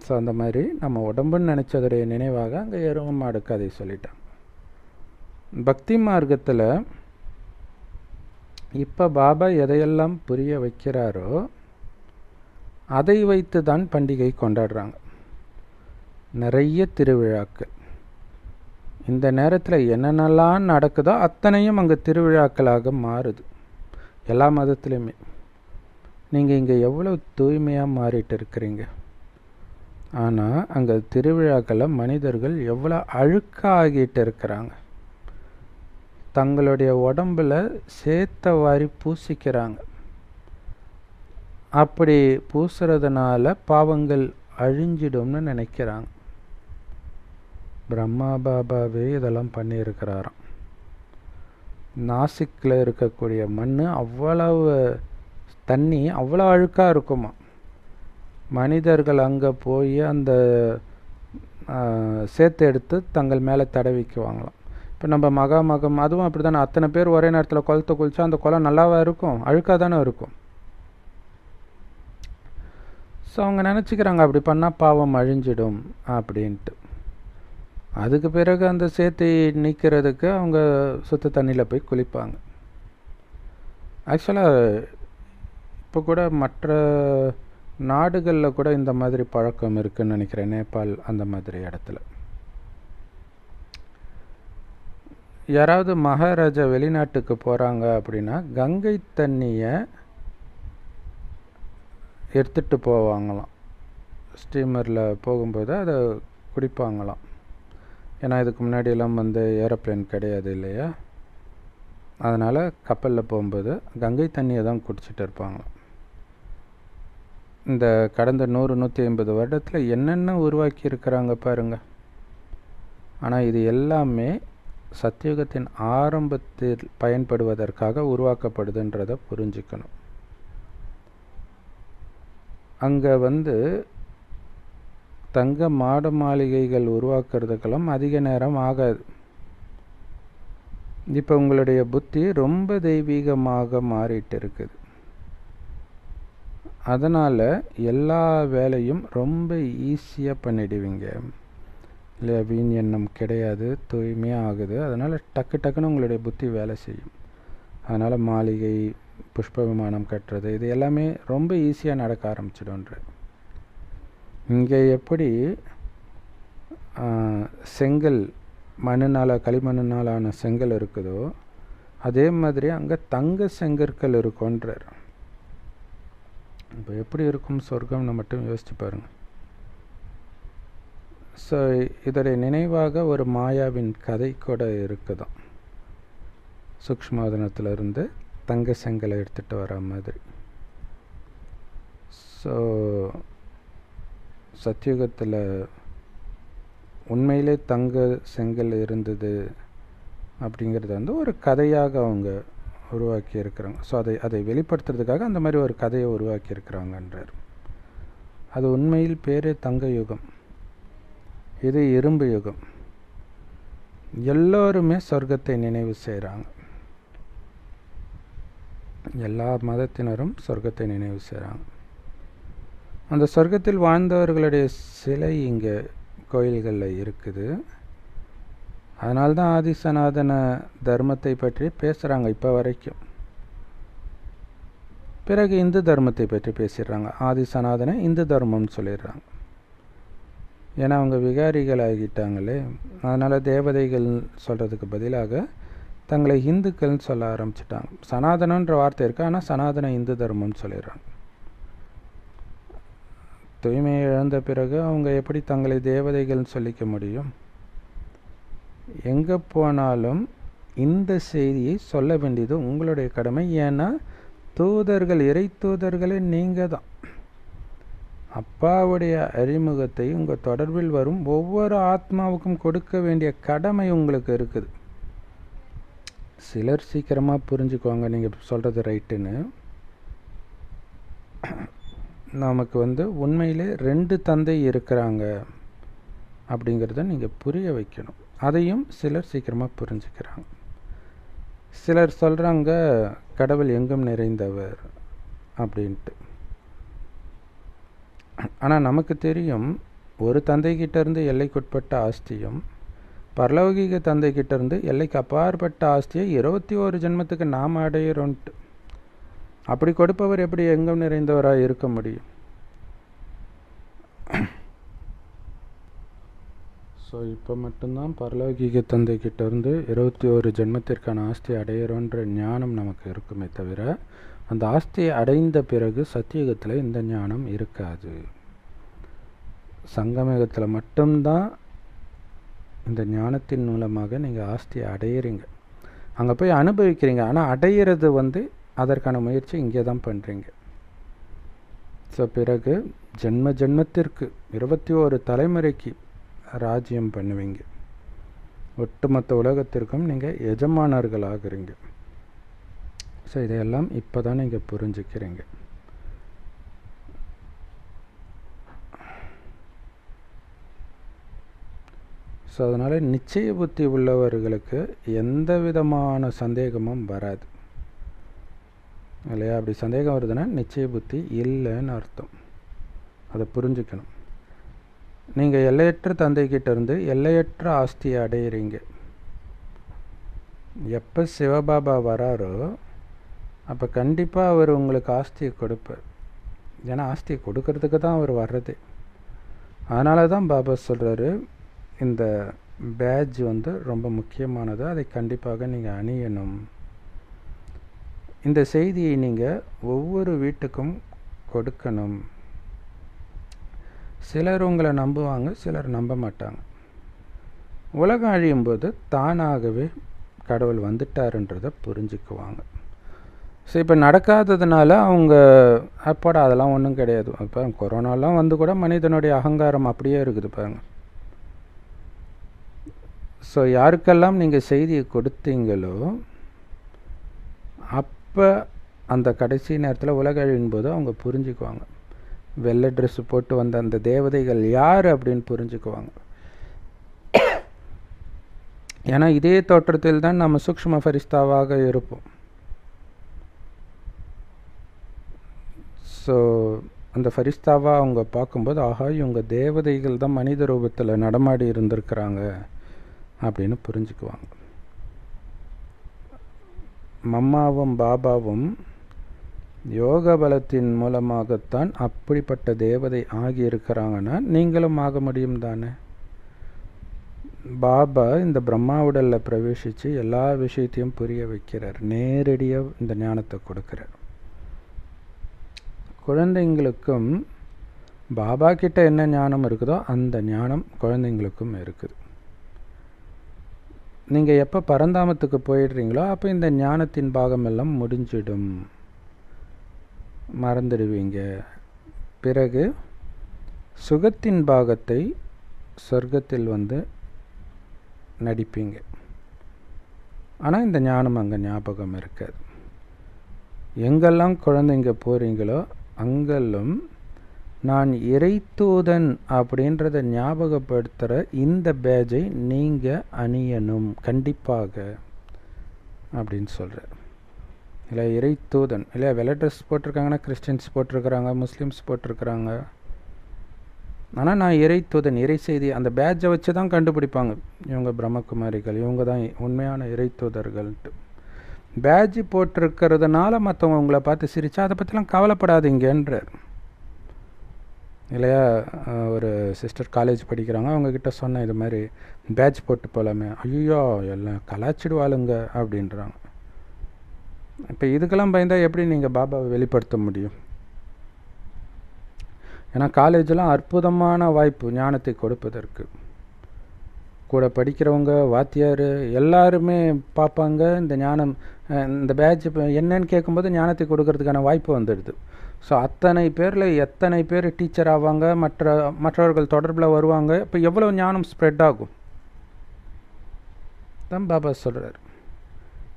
S1: ஸோ அந்த மாதிரி நம்ம உடம்புன்னு நினச்சதுடைய நினைவாக அங்கே எருமை மாடு கதை சொல்லிட்டாங்க. பக்தி மார்க்கத்தில் இப்போ பாபா எதையெல்லாம் புரிய வைக்கிறாரோ அதை வைத்து தான் பண்டிகை கொண்டாடுறாங்க. நிறைய திருவிழாக்கள், இந்த நேரத்தில் என்னென்னலாம் நடக்குதோ அத்தனையும் அங்கே திருவிழாக்களாக மாறுது. எல்லா மதத்துலேயுமே நீங்கள் இங்கே எவ்வளோ தூய்மையாக மாறிட்டு இருக்கிறீங்க, ஆனால் அங்கே திருவிழாக்களில் மனிதர்கள் எவ்வளோ அழுக்காகிட்டு இருக்கிறாங்க. தங்களுடைய உடம்பில் சேத்த வாரி பூசிக்கிறாங்க. அப்படி பூசுறதுனால பாவங்கள் அழிஞ்சிடும்னு நினைக்கிறாங்க. பிரம்மா பாபாவே இதெல்லாம் பண்ணியிருக்கிறாராம். நாசிக்கில் இருக்கக்கூடிய மண் அவ்வளவு தண்ணி அவ்வளோ அழுக்காக இருக்குமா. மனிதர்கள் அங்கே போய் அந்த சேத்தை எடுத்து தங்கள் மேலே தடவிக்குவாங்களாம். இப்போ நம்ம மகம் அதுவும் அப்படி தானே, அத்தனை பேர் ஒரே நேரத்தில் குளத்தை குளிச்சா அந்த குளம் நல்லாவா இருக்கும், அழுக்காக தானே இருக்கும். ஸோ அவங்க நினச்சிக்கிறாங்க அப்படி பண்ணால் பாவம் அழிஞ்சிடும் அப்படின்ட்டு. அதுக்கு பிறகு அந்த சேத்தை நீக்கிறதுக்கு அவங்க சுத்த தண்ணியில் போய் குளிப்பாங்க. ஆக்சுவலாக இப்போ கூட மற்ற நாடுகளில் கூட இந்த மாதிரி பழக்கம் இருக்குதுன்னு நினைக்கிறேன். நேபாள் அந்த மாதிரி இடத்துல யாராவது மகாராஜா வெளிநாட்டுக்கு போகிறாங்க அப்படின்னா கங்கை தண்ணியை எடுத்துகிட்டு போவாங்களாம். ஸ்டீமரில் போகும்போது அதை குடிப்பாங்களாம். ஏன்னா இதுக்கு முன்னாடியெல்லாம் ஏரோப்ளேன் கிடையாது இல்லையா, அதனால் கப்பலில் போகும்போது கங்கை தண்ணியை தான் குடிச்சிட்டு இருப்பாங்களாம். இந்த கடந்த 100-150 வருடத்தில் என்னென்ன உருவாக்கி இருக்கிறாங்க பாருங்கள். ஆனால் இது எல்லாமே சத்தியுகத்தின் ஆரம்பத்தில் பயன்படுவதற்காக உருவாக்கப்படுதுன்றதை புரிஞ்சுக்கணும். அங்கே தங்க மாட மாளிகைகள் உருவாக்குறதுக்கெல்லாம் அதிக நேரம் ஆகாது. இப்போ உங்களுடைய புத்தி ரொம்ப தெய்வீகமாக மாறிட்டு இருக்குது. அதனால் எல்லா வேலையும் ரொம்ப ஈஸியாக பண்ணிடுவீங்க இல்லையா. வீண் எண்ணம் கிடையாது, தூய்மையாக ஆகுது. அதனால் டக்கு டக்குன்னு உங்களுடைய புத்தி வேலை செய்யும். அதனால் மாளிகை, புஷ்ப விமானம் கட்டுறது இது எல்லாமே ரொம்ப ஈஸியாக நடக்க ஆரம்பிச்சிடும்ன்ற. இங்கே எப்படி செங்கல் மண்ணினால் களிமண்ணினாலான செங்கல் இருக்குதோ அதே மாதிரி அங்கே தங்க செங்கற்கள் இருக்குன்றார். இப்போ எப்படி இருக்கும் சொர்க்கம்னு மட்டும் யோசிச்சு பாருங்கள். ஸோ இதோடைய நினைவாக ஒரு மாயாவின் கதை கூட இருக்குதாம். சூக்ஷ்மவதனத்திலிருந்து தங்க செங்கலை எடுத்துகிட்டு வர மாதிரி. ஸோ சத்தியுகத்தில் உண்மையிலே தங்க செங்கல் இருந்தது அப்படிங்கிறது வந்து ஒரு கதையாக அவங்க உருவாக்கி இருக்கிறாங்க. ஸோ அதை வெளிப்படுத்துறதுக்காக அந்த மாதிரி ஒரு கதையை உருவாக்கி இருக்கிறாங்கன்றார். அது உண்மையில் பேரே தங்க யுகம், இது இரும்பு யுகம். எல்லோருமே சொர்க்கத்தை நினைவு செய்கிறாங்க. எல்லா மதத்தினரும் சொர்க்கத்தை நினைவு செய்கிறாங்க. அந்த சொர்க்கத்தில் வாழ்ந்தவர்களுடைய சிலை இங்கே கோயில்களில் இருக்குது. அதனால்தான் ஆதி சனாதன தர்மத்தை பற்றி பேசுகிறாங்க இப்போ வரைக்கும். பிறகு இந்து தர்மத்தை பற்றி பேசிடுறாங்க. ஆதி சனாதன இந்து தர்மம்னு சொல்லிடுறாங்க. ஏன்னா அவங்க விகாரிகள் ஆகிட்டாங்களே. அதனால் தேவதைகள் சொல்கிறதுக்கு பதிலாக தங்களை இந்துக்கள்னு சொல்ல ஆரம்பிச்சிட்டாங்க. சனாதனன்ற வார்த்தை இருக்குது, ஆனால் சனாதன இந்து தர்மம்னு சொல்லிடுறாங்க. தூய்மையை இழந்த பிறகு அவங்க எப்படி தங்களை தேவதைகள்னு சொல்லிக்க முடியும்? எங்கே போனாலும் இந்த செய்தியை சொல்ல வேண்டியது உங்களுடைய கடமை. ஏன்னா தூதர்கள், இறை தூதர்களே நீங்கள் தான். அப்பாவுடைய அறிமுகத்தை உங்கள் தொடர்பில் வரும் ஒவ்வொரு ஆத்மாவுக்கும் கொடுக்க வேண்டிய கடமை உங்களுக்கு இருக்குது. சிலர் சீக்கிரமாக புரிஞ்சுக்குவாங்க நீங்கள் சொல்கிறது ரைட்டுன்னு. நமக்கு வந்து உண்மையிலே 2 தந்தை இருக்கிறாங்க அப்படிங்கிறத நீங்கள் புரிய வைக்கணும். அதையும் சிலர் சீக்கிரமாக புரிஞ்சுக்கிறாங்க. சிலர் சொல்கிறாங்க கடவுள் எங்கும் நிறைந்தவர் அப்படின்ட்டு. ஆனால் நமக்கு தெரியும் ஒரு தந்தைக்கிட்டேருந்து எல்லைக்குட்பட்ட ஆஸ்தியும் பரலௌகிக தந்தைக்கிட்டேருந்து எல்லைக்கு அப்பாற்பட்ட ஆஸ்தியை 21 ஜென்மத்துக்கு நாம் அடையிறோன்ட்டு. அப்படி கொடுப்பவர் எப்படி எங்கும் நிறைந்தவராக இருக்க முடியும்? ஸோ இப்போ மட்டும்தான் பரலௌகிக தந்தைக்கிட்டேருந்து 21 ஜென்மத்திற்கான ஆஸ்தியை அடையிறோன்ற ஞானம் நமக்கு இருக்குமே தவிர, அந்த ஆஸ்தியை அடைந்த பிறகு சத்தியுகத்தில் இந்த ஞானம் இருக்காது. சங்கமயுகத்தில் மட்டும்தான் இந்த ஞானத்தின் மூலமாக நீங்கள் ஆஸ்தியை அடையிறீங்க. அங்கே போய் அனுபவிக்கிறீங்க. ஆனால் அடையிறது வந்து அதற்கான முயற்சி இங்கே தான் பண்ணுறீங்க. ஸோ பிறகு ஜென்ம ஜென்மத்திற்கு 21 தலைமுறைக்கு ராஜ்யம் பண்ணுவீங்க. ஒட்டுமொத்த உலகத்திற்கும் நீங்கள் எஜமானர்கள் ஆகுறீங்க. ஸோ இதையெல்லாம் இப்போ தான் நீங்கள் புரிஞ்சுக்கிறீங்க. ஸோ அதனால் நிச்சய புத்தி உள்ளவர்களுக்கு எந்த விதமான சந்தேகமும் வராது இல்லையா? அப்படி சந்தேகம் வருதுன்னா நிச்சய புத்தி இல்லைன்னு அர்த்தம். அதை புரிஞ்சுக்கணும். நீங்கள் எல்லையற்ற தந்தைக்கிட்டேருந்து எல்லையற்ற ஆஸ்தியை அடையிறீங்க. எப்போ சிவபாபா வராரோ அப்போ கண்டிப்பாக அவர் உங்களுக்கு ஆஸ்தியை கொடுப்பார். ஏன்னா ஆஸ்தியை கொடுக்கறதுக்கு தான் அவர் வர்றது. அதனால தான் பாபா சொல்கிறாரு, இந்த பேட்ஜ் வந்து ரொம்ப முக்கியமானது, அதை கண்டிப்பாக நீங்கள் அணியணும். இந்த செய்தியை நீங்கள் ஒவ்வொரு வீட்டுக்கும் கொடுக்கணும். சிலர் உங்களை நம்புவாங்க, சிலர் நம்ப மாட்டாங்க. உலகம் அழியும்போது தானாகவே கடவுள் வந்துட்டாருன்றதை புரிஞ்சுக்குவாங்க. ஸோ இப்போ நடக்காததுனால அவங்க அப்பாடா அதெல்லாம் ஒன்றும் கிடையாது. இப்போ கொரோனாலாம் வந்து கூட மனிதனுடைய அகங்காரம் அப்படியே இருக்குது பாருங்க. ஸோ யாருக்கெல்லாம் நீங்கள் செய்தியை கொடுத்தீங்களோ அப்போ அந்த கடைசி நேரத்தில் உலக அழியும் போது அவங்க புரிஞ்சுக்குவாங்க. வெள்ளை ட்ரெஸ்ஸு போட்டு வந்த அந்த தேவதைகள் யார் அப்படின்னு புரிஞ்சுக்குவாங்க. ஏன்னா இதே தோற்றத்தில் தான் நம்ம சூக்ஷ்ம ஃபரிஸ்தாவாக இருப்போம். ஸோ அந்த ஃபரிஸ்தாவாக அவங்க பார்க்கும்போது, ஆஹா இவங்க தேவதைகள் தான் மனித ரூபத்தில் நடமாடி இருந்திருக்கிறாங்க அப்படின்னு புரிஞ்சுக்குவாங்க. மம்மாவும் பாபாவும் யோக பலத்தின் மூலமாகத்தான் அப்படிப்பட்ட தேவதை ஆகியிருக்கிறாங்கன்னா நீங்களும் ஆக முடியும் தானே? பாபா இந்த பிரம்மா உடலில் பிரவேசித்து எல்லா விஷயத்தையும் புரிய வைக்கிறார், நேரடியாக இந்த ஞானத்தை கொடுக்குறார். குழந்தைங்களுக்கும் பாபா கிட்ட என்ன ஞானம் இருக்குதோ அந்த ஞானம் குழந்தைங்களுக்கும் இருக்குது. நீங்கள் எப்போ பரந்தாமத்துக்கு போயிடுறீங்களோ அப்போ இந்த ஞானத்தின் பாகம் எல்லாம் முடிஞ்சிடும், மறந்துடுவீங்க. பிறகு சுகத்தின் பாகத்தை சொர்க்கத்தில் நடிப்பீங்க. ஆனால் இந்த ஞானம் அங்கே ஞாபகம் இருக்காது. எங்கெல்லாம் குழந்தைங்க போகிறீங்களோ அங்கெல்லாம் நான் இறைத்தூதன் அப்படின்றத ஞாபகப்படுத்துகிற இந்த பேஜை நீங்கள் அணியணும் கண்டிப்பாக அப்படின்னு சொல்கிறார். இல்லை இறைத்தூதன் இல்லை வெள்ளை ட்ரெஸ் போட்டிருக்காங்கன்னா கிறிஸ்டின்ஸ் போட்டிருக்கிறாங்க, முஸ்லீம்ஸ் போட்டிருக்கிறாங்க. ஆனால் நான் இறைத்தூதன், இறை செய்தி அந்த பேட்சை வச்சு தான் கண்டுபிடிப்பாங்க இவங்க பிரம்மகுமாரிகள், இவங்க தான் உண்மையான இறைத்தூதர்கள்ட்டு. பேட்ஜ் போட்டிருக்கிறதுனால மற்றவங்க உங்களை பார்த்து சிரிச்சா அதை பற்றிலாம் கவலைப்படாதீங்கன்றார். இல்லையா, ஒரு சிஸ்டர் காலேஜ் படிக்கிறாங்க, அவங்கக்கிட்ட சொன்னேன் இது மாதிரி பேட்ச் போட்டு போகலாமே, ஐயோ எல்லாம் கலாச்சிடுவாளுங்க அப்படின்றாங்க. இப்போ இதுக்கெல்லாம் பயந்தால் எப்படி நீங்கள் பாபாவை வெளிப்படுத்த முடியும்? ஏன்னா காலேஜெலாம் அற்புதமான வாய்ப்பு ஞானத்தை கொடுப்பதற்கு. கூட படிக்கிறவங்க, வாத்தியார் எல்லாருமே பார்ப்பாங்க. இந்த ஞானம், இந்த பேட்ச் என்னன்னு கேட்கும்போது ஞானத்தை கொடுக்கறதுக்கான வாய்ப்பு வந்துடுது. ஸோ அத்தனை பேரில் எத்தனை பேர் டீச்சர் ஆவாங்க, மற்றவர்கள் தொடர்பில் வருவாங்க. இப்போ எவ்வளோ ஞானம் ஸ்ப்ரெட் ஆகும் தான் பாபா சொல்கிறார்.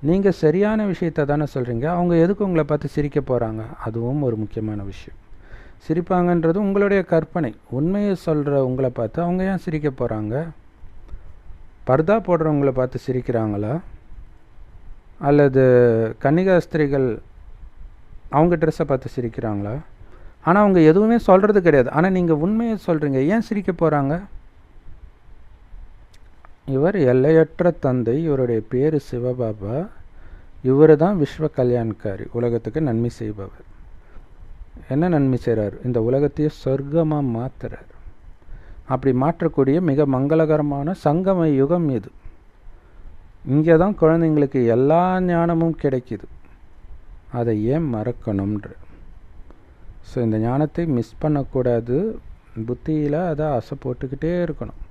S1: நீங்கள் சரியான விஷயத்தை தானே சொல்கிறீங்க, அவங்க எதுக்கு உங்களை பார்த்து சிரிக்க போகிறாங்க? அதுவும் ஒரு முக்கியமான விஷயம். சிரிப்பாங்கன்றது உங்களுடைய கற்பனை. உண்மையை சொல்கிற உங்களை பார்த்து அவங்க ஏன் சிரிக்க போகிறாங்க? பர்தா போடுறவங்கள பார்த்து சிரிக்கிறாங்களா? அல்லது கன்னிகாஸ்திரிகள் அவங்க ட்ரெஸ்ஸை பார்த்து சிரிக்கிறாங்களா? ஆனால் அவங்க எதுவுமே சொல்கிறது கிடையாது. ஆனால் நீங்கள் உண்மையை சொல்கிறீங்க, ஏன் சிரிக்க போகிறாங்க? இவர் எல்லையற்ற தந்தை, இவருடைய பேர் சிவபாபா. இவர் தான் விஸ்வ கல்யாண்காரி, உலகத்துக்கு நன்மை செய்பவர். என்ன நன்மை செய்கிறார்? இந்த உலகத்தையே சொர்க்கமாக மாற்றுறார். அப்படி மாற்றக்கூடிய மிக மங்களகரமான சங்கம யுகம் இது. இங்கே தான் குழந்தைங்களுக்கு எல்லா ஞானமும் கிடைக்கிது. அதை ஏன் மறக்கணும்ன்ற. ஸோ இந்த ஞானத்தை மிஸ் பண்ணக்கூடாது. புத்தியில் அதை ஆசை போட்டுக்கிட்டே இருக்கணும்.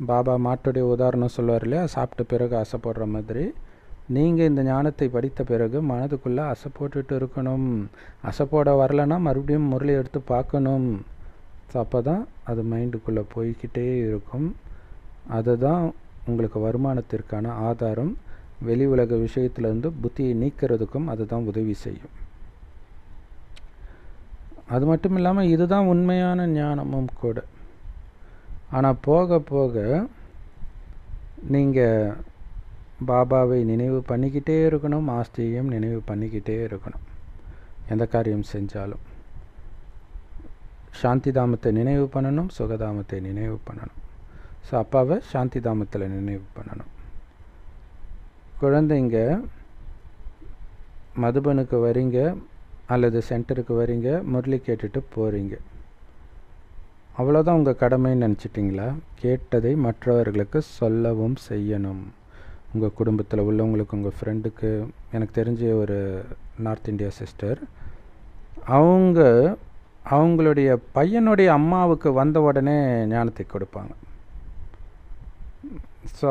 S1: பாபா மாட்டுடைய உதாரணம் சொல்லுவார் இல்லையா, சாப்பிட்ட பிறகு ஆசை போடுற மாதிரி நீங்கள் இந்த ஞானத்தை படித்த பிறகு மனதுக்குள்ளே ஆசை போட்டுட்டு இருக்கணும். ஆசை போட வரலைன்னா மறுபடியும் முரளி எடுத்து பார்க்கணும். ஸோ அப்போ தான் அது மைண்டுக்குள்ளே போய்கிட்டே இருக்கும். அதுதான் உங்களுக்கு வருமானத்திற்கான ஆதாரம். வெளி உலக விஷயத்திலேருந்து புத்தியை நீக்கிறதுக்கும் அதுதான் உதவி செய்யும். அது மட்டும் இல்லாமல் இதுதான் உண்மையான ஞானமும் கூட. ஆனால் போக போக நீங்கள் பாபாவை நினைவு பண்ணிக்கிட்டே இருக்கணும், ஆஸ்தியையும் நினைவு பண்ணிக்கிட்டே இருக்கணும். எந்த காரியம் செஞ்சாலும் சாந்தி தாமத்தை நினைவு பண்ணணும், சுகதாமத்தை நினைவு பண்ணணும். ஸோ அப்பாவை சாந்தி தாமத்தில் நினைவு பண்ணணும். குழந்தைங்க மதுபனுக்கு வரீங்க அல்லது சென்டருக்கு வரீங்க, முரளி கேட்டுட்டு போகிறீங்க, அவ்வளோதான் உங்கள் கடமைன்னு நினச்சிட்டிங்களா? கேட்டதை மற்றவர்களுக்கு சொல்லவும் செய்யணும். உங்கள் குடும்பத்தில் உள்ளவங்களுக்கு, உங்கள் ஃப்ரெண்டுக்கு. எனக்கு தெரிஞ்ச ஒரு நார்த் இந்தியா சிஸ்டர், அவங்களுடைய பையனுடைய அம்மாவுக்கு வந்த உடனே ஞானத்தை கொடுப்பாங்க. ஸோ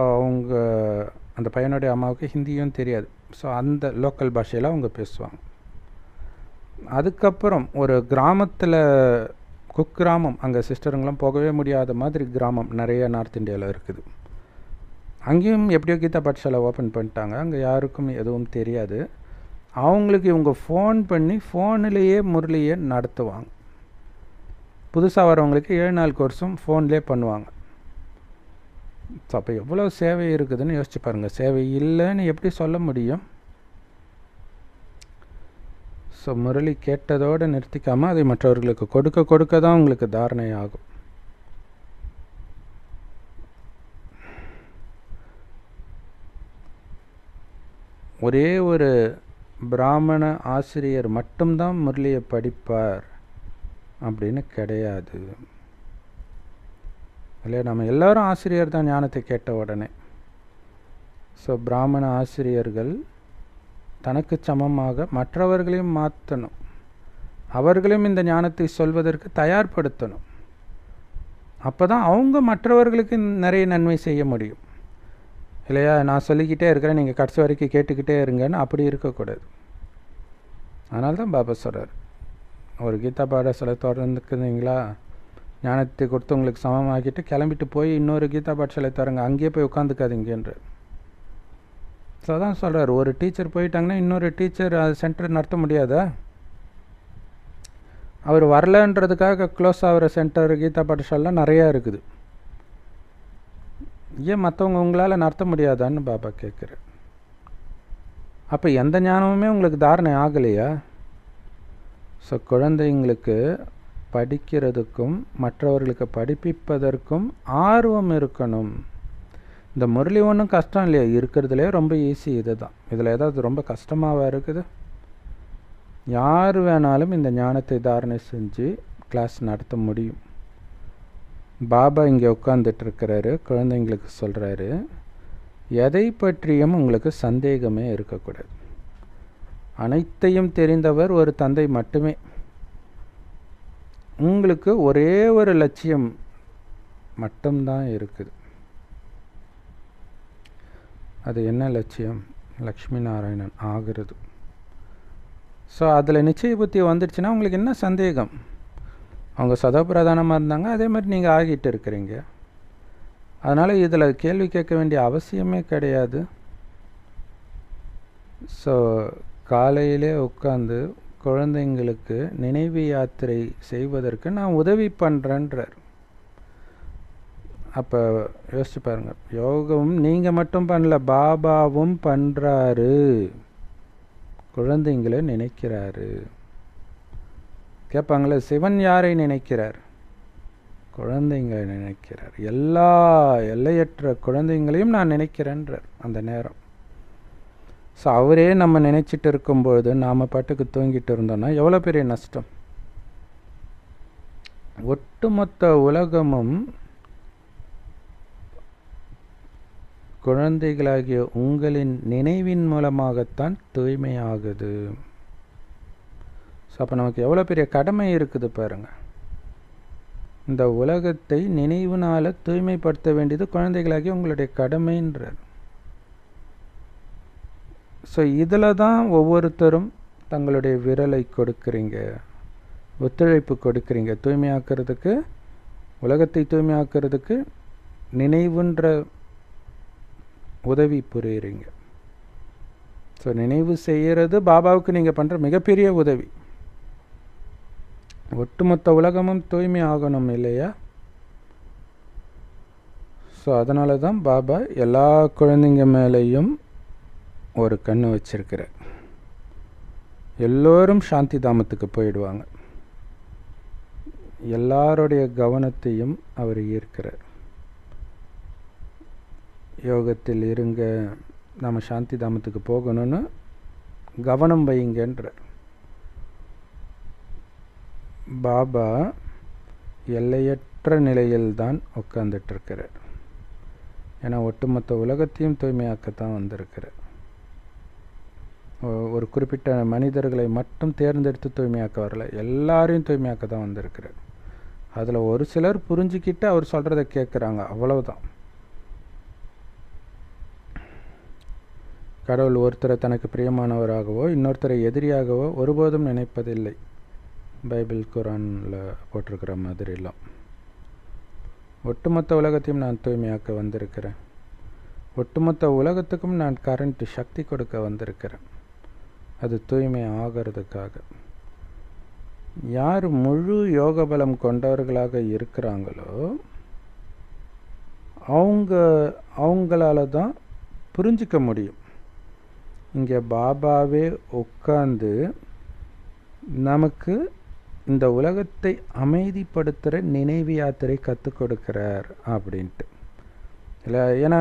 S1: அந்த பையனுடைய அம்மாவுக்கு ஹிந்தியும் தெரியாது. ஸோ அந்த லோக்கல் பாஷையில் அவங்க பேசுவாங்க. அதுக்கப்புறம் ஒரு கிராமத்தில், குக்கிராமம், அங்கே சிஸ்டருங்களாம் போகவே முடியாத மாதிரி கிராமம் நிறைய நார்த் இந்தியாவில் இருக்குது. அங்கேயும் எப்படியோ கீதா பாட்சாலா ஓப்பன் பண்ணிட்டாங்க. அங்கே யாருக்கும் எதுவும் தெரியாது. அவங்களுக்கு இவங்க ஃபோன் பண்ணி ஃபோனிலேயே முரளியை நடத்துவாங்க. புதுசாக வரவங்களுக்கு 7 நாள் கோர்ஸும் ஃபோன்லேயே பண்ணுவாங்க. ஸோ அப்போ எவ்வளோ சேவை இருக்குதுன்னு யோசிச்சு பாருங்கள். சேவை இல்லைன்னு எப்படி சொல்ல முடியும்? ஸோ முரளி கேட்டதோடு நிறுத்திக்காமல் அதை மற்றவர்களுக்கு கொடுக்க தான் உங்களுக்கு தாரணை ஆகும். ஒரே ஒரு பிராமண ஆசிரியர் மட்டும்தான் முரளியை படிப்பார் அப்படின்னு கிடையாது. இல்லையா? நம்ம எல்லோரும் ஆசிரியர் தான் ஞானத்தை கேட்ட உடனே. ஸோ பிராமண ஆசிரியர்கள் தனக்கு சமமாக மற்றவர்களையும் மாற்றணும், அவர்களையும் இந்த ஞானத்தை சொல்வதற்கு தயார்படுத்தணும். அப்போ தான் அவங்க மற்றவர்களுக்கு நிறைய நன்மை செய்ய முடியும், இல்லையா? நான் சொல்லிக்கிட்டே இருக்கிறேன், நீங்கள் கடைசி வரைக்கும் கேட்டுக்கிட்டே இருங்கன்னு அப்படி இருக்கக்கூடாது. அதனால தான் பாபா சொல்கிறார், ஒரு கீதா பாடசாலை தொடர்ந்துக்குதுங்களா, ஞானத்தை கொடுத்து உங்களுக்கு சமமாக்கிட்டு கிளம்பிட்டு போய் இன்னொரு கீதா பாடசாலை தரங்க, அங்கேயே போய் உட்காந்துக்காதீங்கன்ற. ஸோ அதான் சொல்கிறார், ஒரு டீச்சர் போயிட்டாங்கன்னா இன்னொரு டீச்சர் சென்டர் நடத்த முடியாதா? அவர் வரலன்றதுக்காக க்ளோஸ் ஆகிற சென்டர் கீதா பாடசாலாம் நிறையா இருக்குது. ஏன் மற்றவங்க உங்களால் நடத்த முடியாதான்னு பாபா கேட்குறார். அப்போ எந்த ஞானமுமே உங்களுக்கு தாரணை ஆகலையா? ஸோ குழந்தைங்களுக்கு படிக்கிறதுக்கும் மற்றவர்களுக்கு படிப்பிப்பதற்கும் ஆர்வம் இருக்கணும். இந்த முரளி ஒன்றும் கஷ்டம் இல்லையா, இருக்கிறதுலே ரொம்ப ஈஸி இது தான். இதில் ஏதாவது ரொம்ப கஷ்டமாக இருக்குது? யார் வேணாலும் இந்த ஞானத்தை தாரணை செஞ்சு கிளாஸ் நடத்த முடியும். பாபா இங்கே உட்காந்துட்ருக்கிறாரு, குழந்தைங்களுக்கு சொல்கிறாரு, எதை பற்றியும் உங்களுக்கு சந்தேகமே இருக்கக்கூடாது. அனைத்தையும் தெரிந்தவர் ஒரு தந்தை மட்டுமே. உங்களுக்கு ஒரே ஒரு லட்சியம் மட்டும்தான் இருக்குது. அது என்ன லட்சியம்? லக்ஷ்மி நாராயணன் ஆகிறது. ஸோ அதில் நிச்சய புத்தி வந்துடுச்சுன்னா உங்களுக்கு என்ன சந்தேகம்? அவங்க சதப்பிரதானமாக இருந்தாங்க, அதே மாதிரி நீங்கள் ஆகிட்டு இருக்கிறீங்க. அதனால் இதில் கேள்வி கேட்க வேண்டிய அவசியமே கிடையாது. ஸோ காலையிலே உட்காந்து குழந்தைங்களுக்கு நினைவு யாத்திரை செய்வதற்கு நான் உதவி பண்ணுறேன்றார். அப்போ யோசிச்சு பாருங்கள், யோகம் நீங்கள் மட்டும் பண்ணல, பாபாவும் பண்ணுறாரு, குழந்தைங்களை நினைக்கிறாரு. கேட்பாங்களே, சிவன் யாரை நினைக்கிறார்? குழந்தைங்களை நினைக்கிறார். எல்லா எல்லையற்ற குழந்தைங்களையும் நான் நினைக்கிறேன்றார் அந்த நேரம். ஸோ அவரே நம்ம நினச்சிட்டு இருக்கும்பொழுது நாம் பாட்டுக்கு தூங்கிட்டு இருந்தோம்னா எவ்வளோ பெரிய நஷ்டம். ஒட்டுமொத்த உலகமும் குழந்தைகளாகிய உங்களின் நினைவின் மூலமாகத்தான் தூய்மையாகுது. ஸோ அப்போ நமக்கு எவ்வளோ பெரிய கடமை இருக்குது பாருங்கள். இந்த உலகத்தை நினைவுனால் தூய்மைப்படுத்த வேண்டியது குழந்தைகளாகிய உங்களுடைய கடமைன்றார். ஸோ இதில் தான் ஒவ்வொருத்தரும் தங்களுடைய விரலை கொடுக்குறீங்க, ஒத்துழைப்பு கொடுக்குறீங்க. தூய்மையாக்கிறதுக்கு, உலகத்தை தூய்மையாக்கிறதுக்கு நினைவுன்ற உதவி புரியுறீங்க. ஸோ நினைவு செய்கிறது பாபாவுக்கு நீங்கள் பண்ணுற மிகப்பெரிய உதவி. ஒட்டுமொத்த உலகமும் தூய்மை ஆகணும் இல்லையா? ஸோ அதனால தான் பாபா எல்லா குழந்தைங்க மேலேயும் ஒரு கண்ணு வச்சிருக்கிறார். எல்லோரும் சாந்தி தாமத்துக்கு போயிடுவாங்க. எல்லாருடைய கவனத்தையும் அவர் ஈர்க்கிறார். யோகத்தில் இருங்க, நம்ம சாந்தி தாமத்துக்கு போகணும்னு கவனம் வைங்கன்றார். பாபா எல்லையற்ற நிலையில்தான் உட்கார்ந்துட்டுருக்கிறார். ஏன்னா ஒட்டுமொத்த உலகத்தையும் தூய்மையாக்கத்தான் வந்திருக்கிறார். ஒரு குறிப்பிட்ட மனிதர்களை மட்டும் தேர்ந்தெடுத்து தூய்மையாக்க வரல, எல்லாரையும் தூய்மையாக்க தான் வந்திருக்கிறார். அதில் ஒரு சிலர் புரிஞ்சுக்கிட்டு அவர் சொல்கிறத கேட்குறாங்க, அவ்வளவுதான். கடவுள் ஒருத்தரை தனக்கு பிரியமானவராகவோ இன்னொருத்தரை எதிரியாகவோ ஒருபோதும் நினைப்பதில்லை. பைபிள் குரானில் போட்டிருக்கிற மாதிரிலாம் ஒட்டுமொத்த உலகத்தையும் நான் தூய்மையாக்க வந்திருக்கிறேன். ஒட்டுமொத்த உலகத்துக்கும் நான் கரண்ட் சக்தி கொடுக்க வந்திருக்கிறேன். அது தூய்மை ஆகிறதுக்காக. யார் முழு யோக பலம் கொண்டவர்களாக இருக்கிறாங்களோ அவங்களால தான் புரிஞ்சிக்க முடியும். இங்கே பாபாவே உட்கார்ந்து நமக்கு இந்த உலகத்தை அமைதிப்படுத்துகிற நினைவு யாத்திரை கற்றுக் கொடுக்கிறார் அப்படின்ட்டு இல்லை. ஏன்னா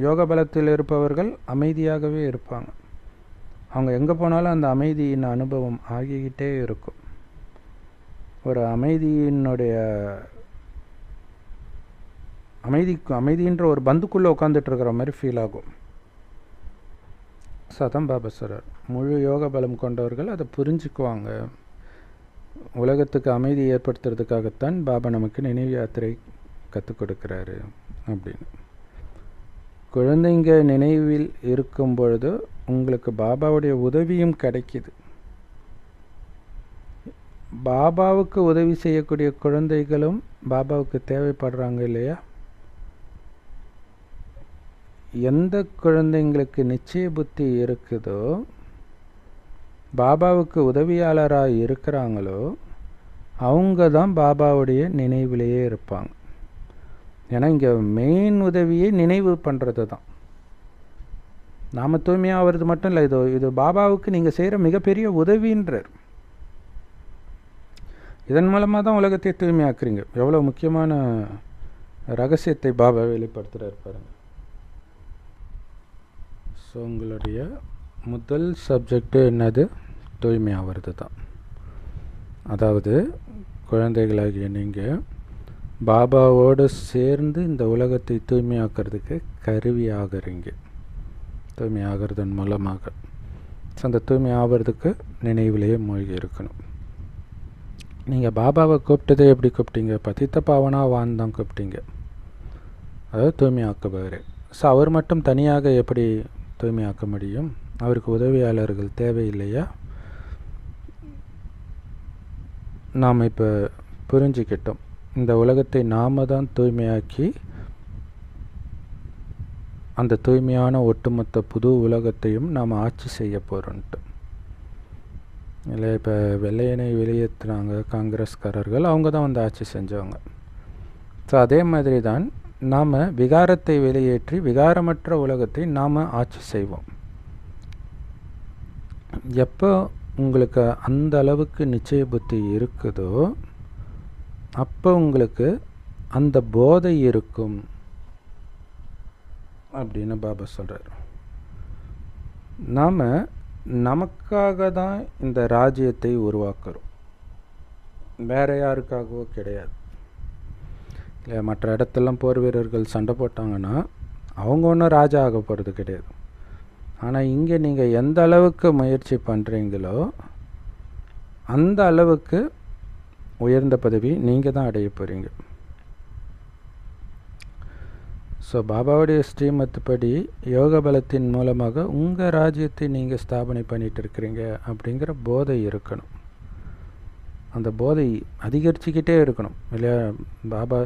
S1: யோக பலத்தில் இருப்பவர்கள் அமைதியாகவே இருப்பாங்க. அவங்க எங்கே போனாலும் அந்த அமைதியின் அனுபவம் ஆகிக்கிட்டே இருக்கும். ஒரு அமைதியினுடைய அமைதின்ற ஒரு பந்துக்குள்ளே உட்காந்துட்டு இருக்கிற மாதிரி ஃபீல் ஆகும். சதம் பாபா சொல்றார், முழு யோக பலம் கொண்டவர்கள் அதை புரிஞ்சுக்குவாங்க. உலகத்துக்கு அமைதி ஏற்படுத்துறதுக்காகத்தான் பாபா நமக்கு நினைவு யாத்திரை கற்றுக் கொடுக்குறாரு அப்படின்னு. குழந்தைங்க நினைவில் இருக்கும் பொழுது உங்களுக்கு பாபாவுடைய உதவியும் கிடைக்கிது. பாபாவுக்கு உதவி செய்யக்கூடிய குழந்தைகளும் பாபாவுக்கு தேவைப்படுறாங்க இல்லையா? எந்த குழந்தைங்களுக்கு நிச்சய புத்தி இருக்குதோ, பாபாவுக்கு உதவியாளராக இருக்கிறாங்களோ, அவங்க தான் பாபாவுடைய நினைவிலேயே இருப்பாங்க. ஏன்னா இங்கே மெயின் உதவியே நினைவு பண்ணுறது தான். நாம் தூய்மையாக ஆகிறது மட்டும் இல்லை, இது பாபாவுக்கு நீங்கள் செய்கிற மிகப்பெரிய உதவின்றார். இதன் மூலமாக தான் உலகத்தை தூய்மையாக்குறீங்க. எவ்வளோ முக்கியமான ரகசியத்தை பாபா வெளிப்படுத்துகிறார் பாருங்கள். ஸோ உங்களுடைய முதல் சப்ஜெக்டு என்னது? தூய்மையாகிறது தான். அதாவது குழந்தைகளாகிய நீங்கள் பாபாவோடு சேர்ந்து இந்த உலகத்தை தூய்மையாக்கிறதுக்கு கருவி ஆகிறீங்க. தூய்மையாகிறதன் மூலமாக. ஸோ அந்த தூய்மை ஆகிறதுக்கு நினைவிலேயே மூழ்கி இருக்கணும். நீங்கள் பாபாவை கூப்பிட்டதே எப்படி கூப்பிட்டீங்க? பதித்த பாவனா வான் தான் கூப்பிட்டீங்க. அதாவது தூய்மையாக்குவார். ஸோ அவர் மட்டும் தனியாக எப்படி தூய்மையாக்க முடியும்? அவருக்கு உதவியாளர்கள் தேவையில்லையா? நாம் இப்போ புரிஞ்சுக்கிட்டோம், இந்த உலகத்தை நாம் தான் தூய்மையாக்கி அந்த தூய்மையான ஒட்டுமொத்த புது உலகத்தையும் நாம் ஆட்சி செய்ய போகிறோன்ட்டு. இல்லை, இப்போ வெள்ளையனை வெளியேற்றினாங்க காங்கிரஸ்காரர்கள், அவங்க தான் வந்து ஆட்சி செஞ்சவங்க. ஸோ அதே மாதிரி தான் நாம் விகாரத்தை வெளியேற்றி விகாரமற்ற உலகத்தை நாம் ஆட்சி செய்வோம். எப்போ உங்களுக்கு அந்த அளவுக்கு நிச்சய புத்தி இருக்குதோ, அப்போ உங்களுக்கு அந்த போதை இருக்கும் அப்படின்னு பாபா சொல்கிறார். நாம் நமக்காக தான் இந்த ராஜ்யத்தை உருவாக்குறோம், வேறு யாருக்காகவோ கிடையாது. இல்லை, மற்ற இடத்தெல்லாம் போர் வீரர்கள் சண்டை போட்டாங்கன்னா அவங்க ஒன்றும் ராஜா ஆக போகிறது கிடையாது. ஆனால் இங்கே நீங்கள் எந்த அளவுக்கு முயற்சி பண்ணுறீங்களோ அந்த அளவுக்கு உயர்ந்த பதவி நீங்கள் தான் அடைய போகிறீங்க. ஸோ பாபாவுடைய ஸ்ரீமத் படி யோக பலத்தின் மூலமாக உங்கள் ராஜ்யத்தை நீங்கள் ஸ்தாபனை பண்ணிகிட்டு இருக்கிறீங்க அப்படிங்கிற போதை இருக்கணும். அந்த போதை அதிகரிச்சுக்கிட்டே இருக்கணும் இல்லையா? பாபா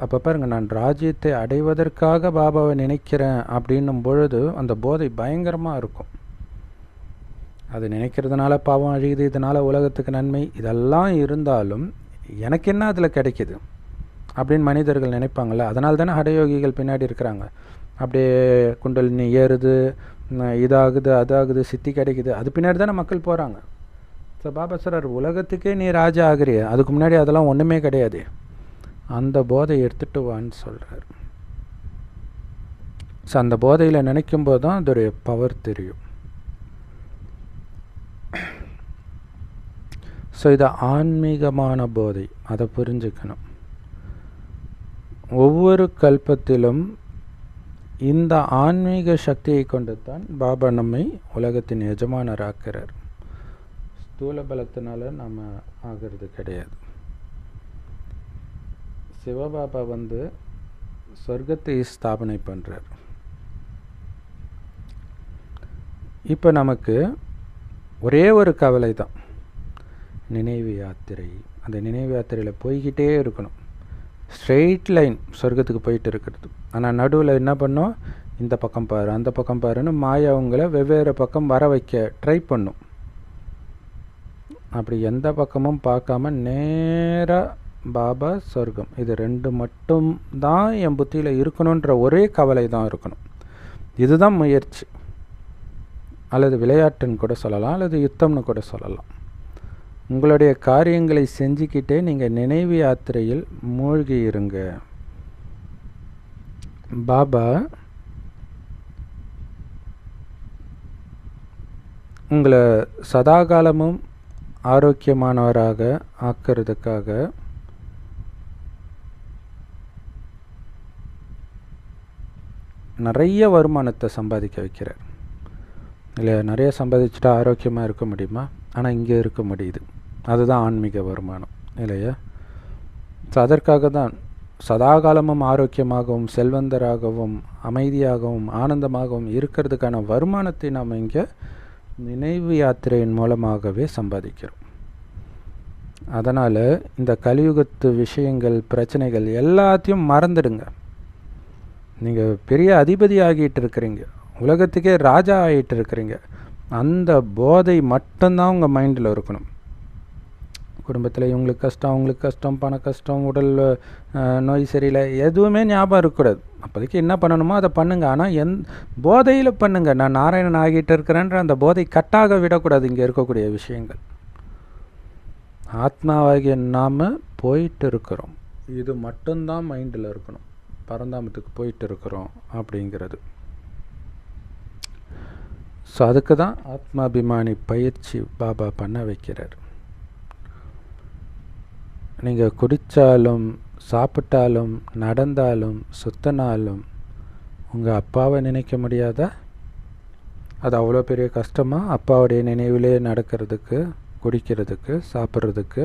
S1: அப்போ பாருங்கள், நான் ராஜ்யத்தை அடைவதற்காக பாபாவை நினைக்கிறேன் அப்படின்னும் பொழுது அந்த போதை பயங்கரமாக இருக்கும். அது நினைக்கிறதுனால பாவம் அழியுது, இதனால் உலகத்துக்கு நன்மை, இதெல்லாம் இருந்தாலும் எனக்கு என்ன அதில் கிடைக்கிது அப்படின்னு மனிதர்கள் நினைப்பாங்கள்ல. அதனால தானே ஹடயோகிகள் பின்னாடி இருக்கிறாங்க. அப்படியே குண்டலினி ஏறுது, இதாகுது, அதாகுது, சித்தி கிடைக்குது, அது பின்னாடி தானே மக்கள் போகிறாங்க. ஸோ பாபா சொல்கிறார், உலகத்துக்கே நீ ராஜா ஆகிறிய, அதுக்கு முன்னாடி அதெல்லாம் ஒன்றுமே கிடையாது, அந்த போதை எடுத்துகிட்டு வான்னு சொல்கிறார். ஸோ அந்த போதையில் நினைக்கும் போது தான் அதோடைய பவர் தெரியும். ஸோ இது ஆன்மீகமான போதை, அதை புரிஞ்சுக்கணும். ஒவ்வொரு கல்பத்திலும் இந்த ஆன்மீக சக்தியை கொண்டு தான் பாபா நம்மை உலகத்தின் எஜமானராக்கிறார். ஸ்தூல பலத்தினால நம்ம ஆகிறது கிடையாது. சிவபாபா வந்து சொர்க்கத்தை ஸ்தாபனை பண்ணுறார். இப்போ நமக்கு ஒரே ஒரு கவலை தான், நினைவு யாத்திரை. அந்த நினைவு யாத்திரையில் போய்கிட்டே இருக்கணும், ஸ்ட்ரெயிட் லைன் சொர்க்கத்துக்கு போயிட்டு இருக்கிறது. ஆனால் நடுவில் என்ன பண்ணோம், இந்த பக்கம் பாரு, அந்த பக்கம் பாருன்னு மாயா அவங்கள வெவ்வேறு பக்கம் வர வைக்க ட்ரை பண்ணும். அப்படி எந்த பக்கமும் பார்க்காம நேராக பாபா சொர்க்கம், இது ரெண்டு மட்டும் தான் என் புத்தியில் இருக்கணுன்ற ஒரே கவலை தான் இருக்கணும். இதுதான் முயற்சி, அல்லது விளையாட்டுன்னு கூட சொல்லலாம், அல்லது யுத்தம்னு கூட சொல்லலாம். உங்களுடைய காரியங்களை செஞ்சுக்கிட்டே நீங்கள் நினைவு யாத்திரையில் மூழ்கி இருங்க. பாபா உங்களை சதாகாலமும் ஆரோக்கியமானவராக ஆக்கிறதுக்காக நிறைய வருமானத்தை சம்பாதிக்க வைக்கிறார் இல்லையா. நிறைய சம்பாதிச்சுட்டா ஆரோக்கியமாக இருக்க முடியுமா? ஆனால் இங்கே இருக்க முடியுது. அதுதான் ஆன்மீக வருமானம் இல்லையா. ஸோ அதற்காக தான் சதாகாலமும் ஆரோக்கியமாகவும் செல்வந்தராகவும் அமைதியாகவும் ஆனந்தமாகவும் இருக்கிறதுக்கான வருமானத்தை நாம் இங்கே நினைவு யாத்திரையின் மூலமாகவே சம்பாதிக்கிறோம். அதனால் இந்த கலியுகத்து விஷயங்கள் பிரச்சனைகள் எல்லாத்தையும் மறந்துடுங்க. நீங்கள் பெரிய அதிபதி ஆகிட்டு இருக்கிறீங்க, உலகத்துக்கே ராஜா ஆகிட்டு இருக்கிறீங்க. அந்த போதை மட்டும்தான் உங்கள் மைண்டில் இருக்கணும். குடும்பத்தில் இவங்களுக்கு கஷ்டம் அவங்களுக்கு கஷ்டம், பண கஷ்டம், உடல் நோய் சரியில்லை, எதுவுமே ஞாபகம் இருக்கக்கூடாது. அப்போதைக்கு என்ன பண்ணணுமோ அதை பண்ணுங்கள். ஆனால் போதையில் பண்ணுங்கள். நான் நாராயணன் ஆகிட்டு இருக்கிறேன்ற அந்த போதை கட்டாக விடக்கூடாது. இங்கே இருக்கக்கூடிய விஷயங்கள் ஆத்மாவாகிய நாம் போயிட்டு இருக்கிறோம், இது மட்டும்தான் மைண்டில் இருக்கணும். பரந்தாமத்துக்கு போயிட்டு இருக்கிறோம் அப்படிங்கிறது. ஸோ அதுக்கு தான் ஆத்மாபிமானி பயிற்சி பாபா பண்ண வைக்கிறார். நீங்கள் குடித்தாலும் சாப்பிட்டாலும் நடந்தாலும் சுத்தினாலும் உங்கள் அப்பாவை நினைக்க முடியாதா? அது அவ்வளோ பெரிய கஷ்டமாக அப்பாவுடைய நினைவிலே நடக்கிறதுக்கு, குடிக்கிறதுக்கு, சாப்பிட்றதுக்கு?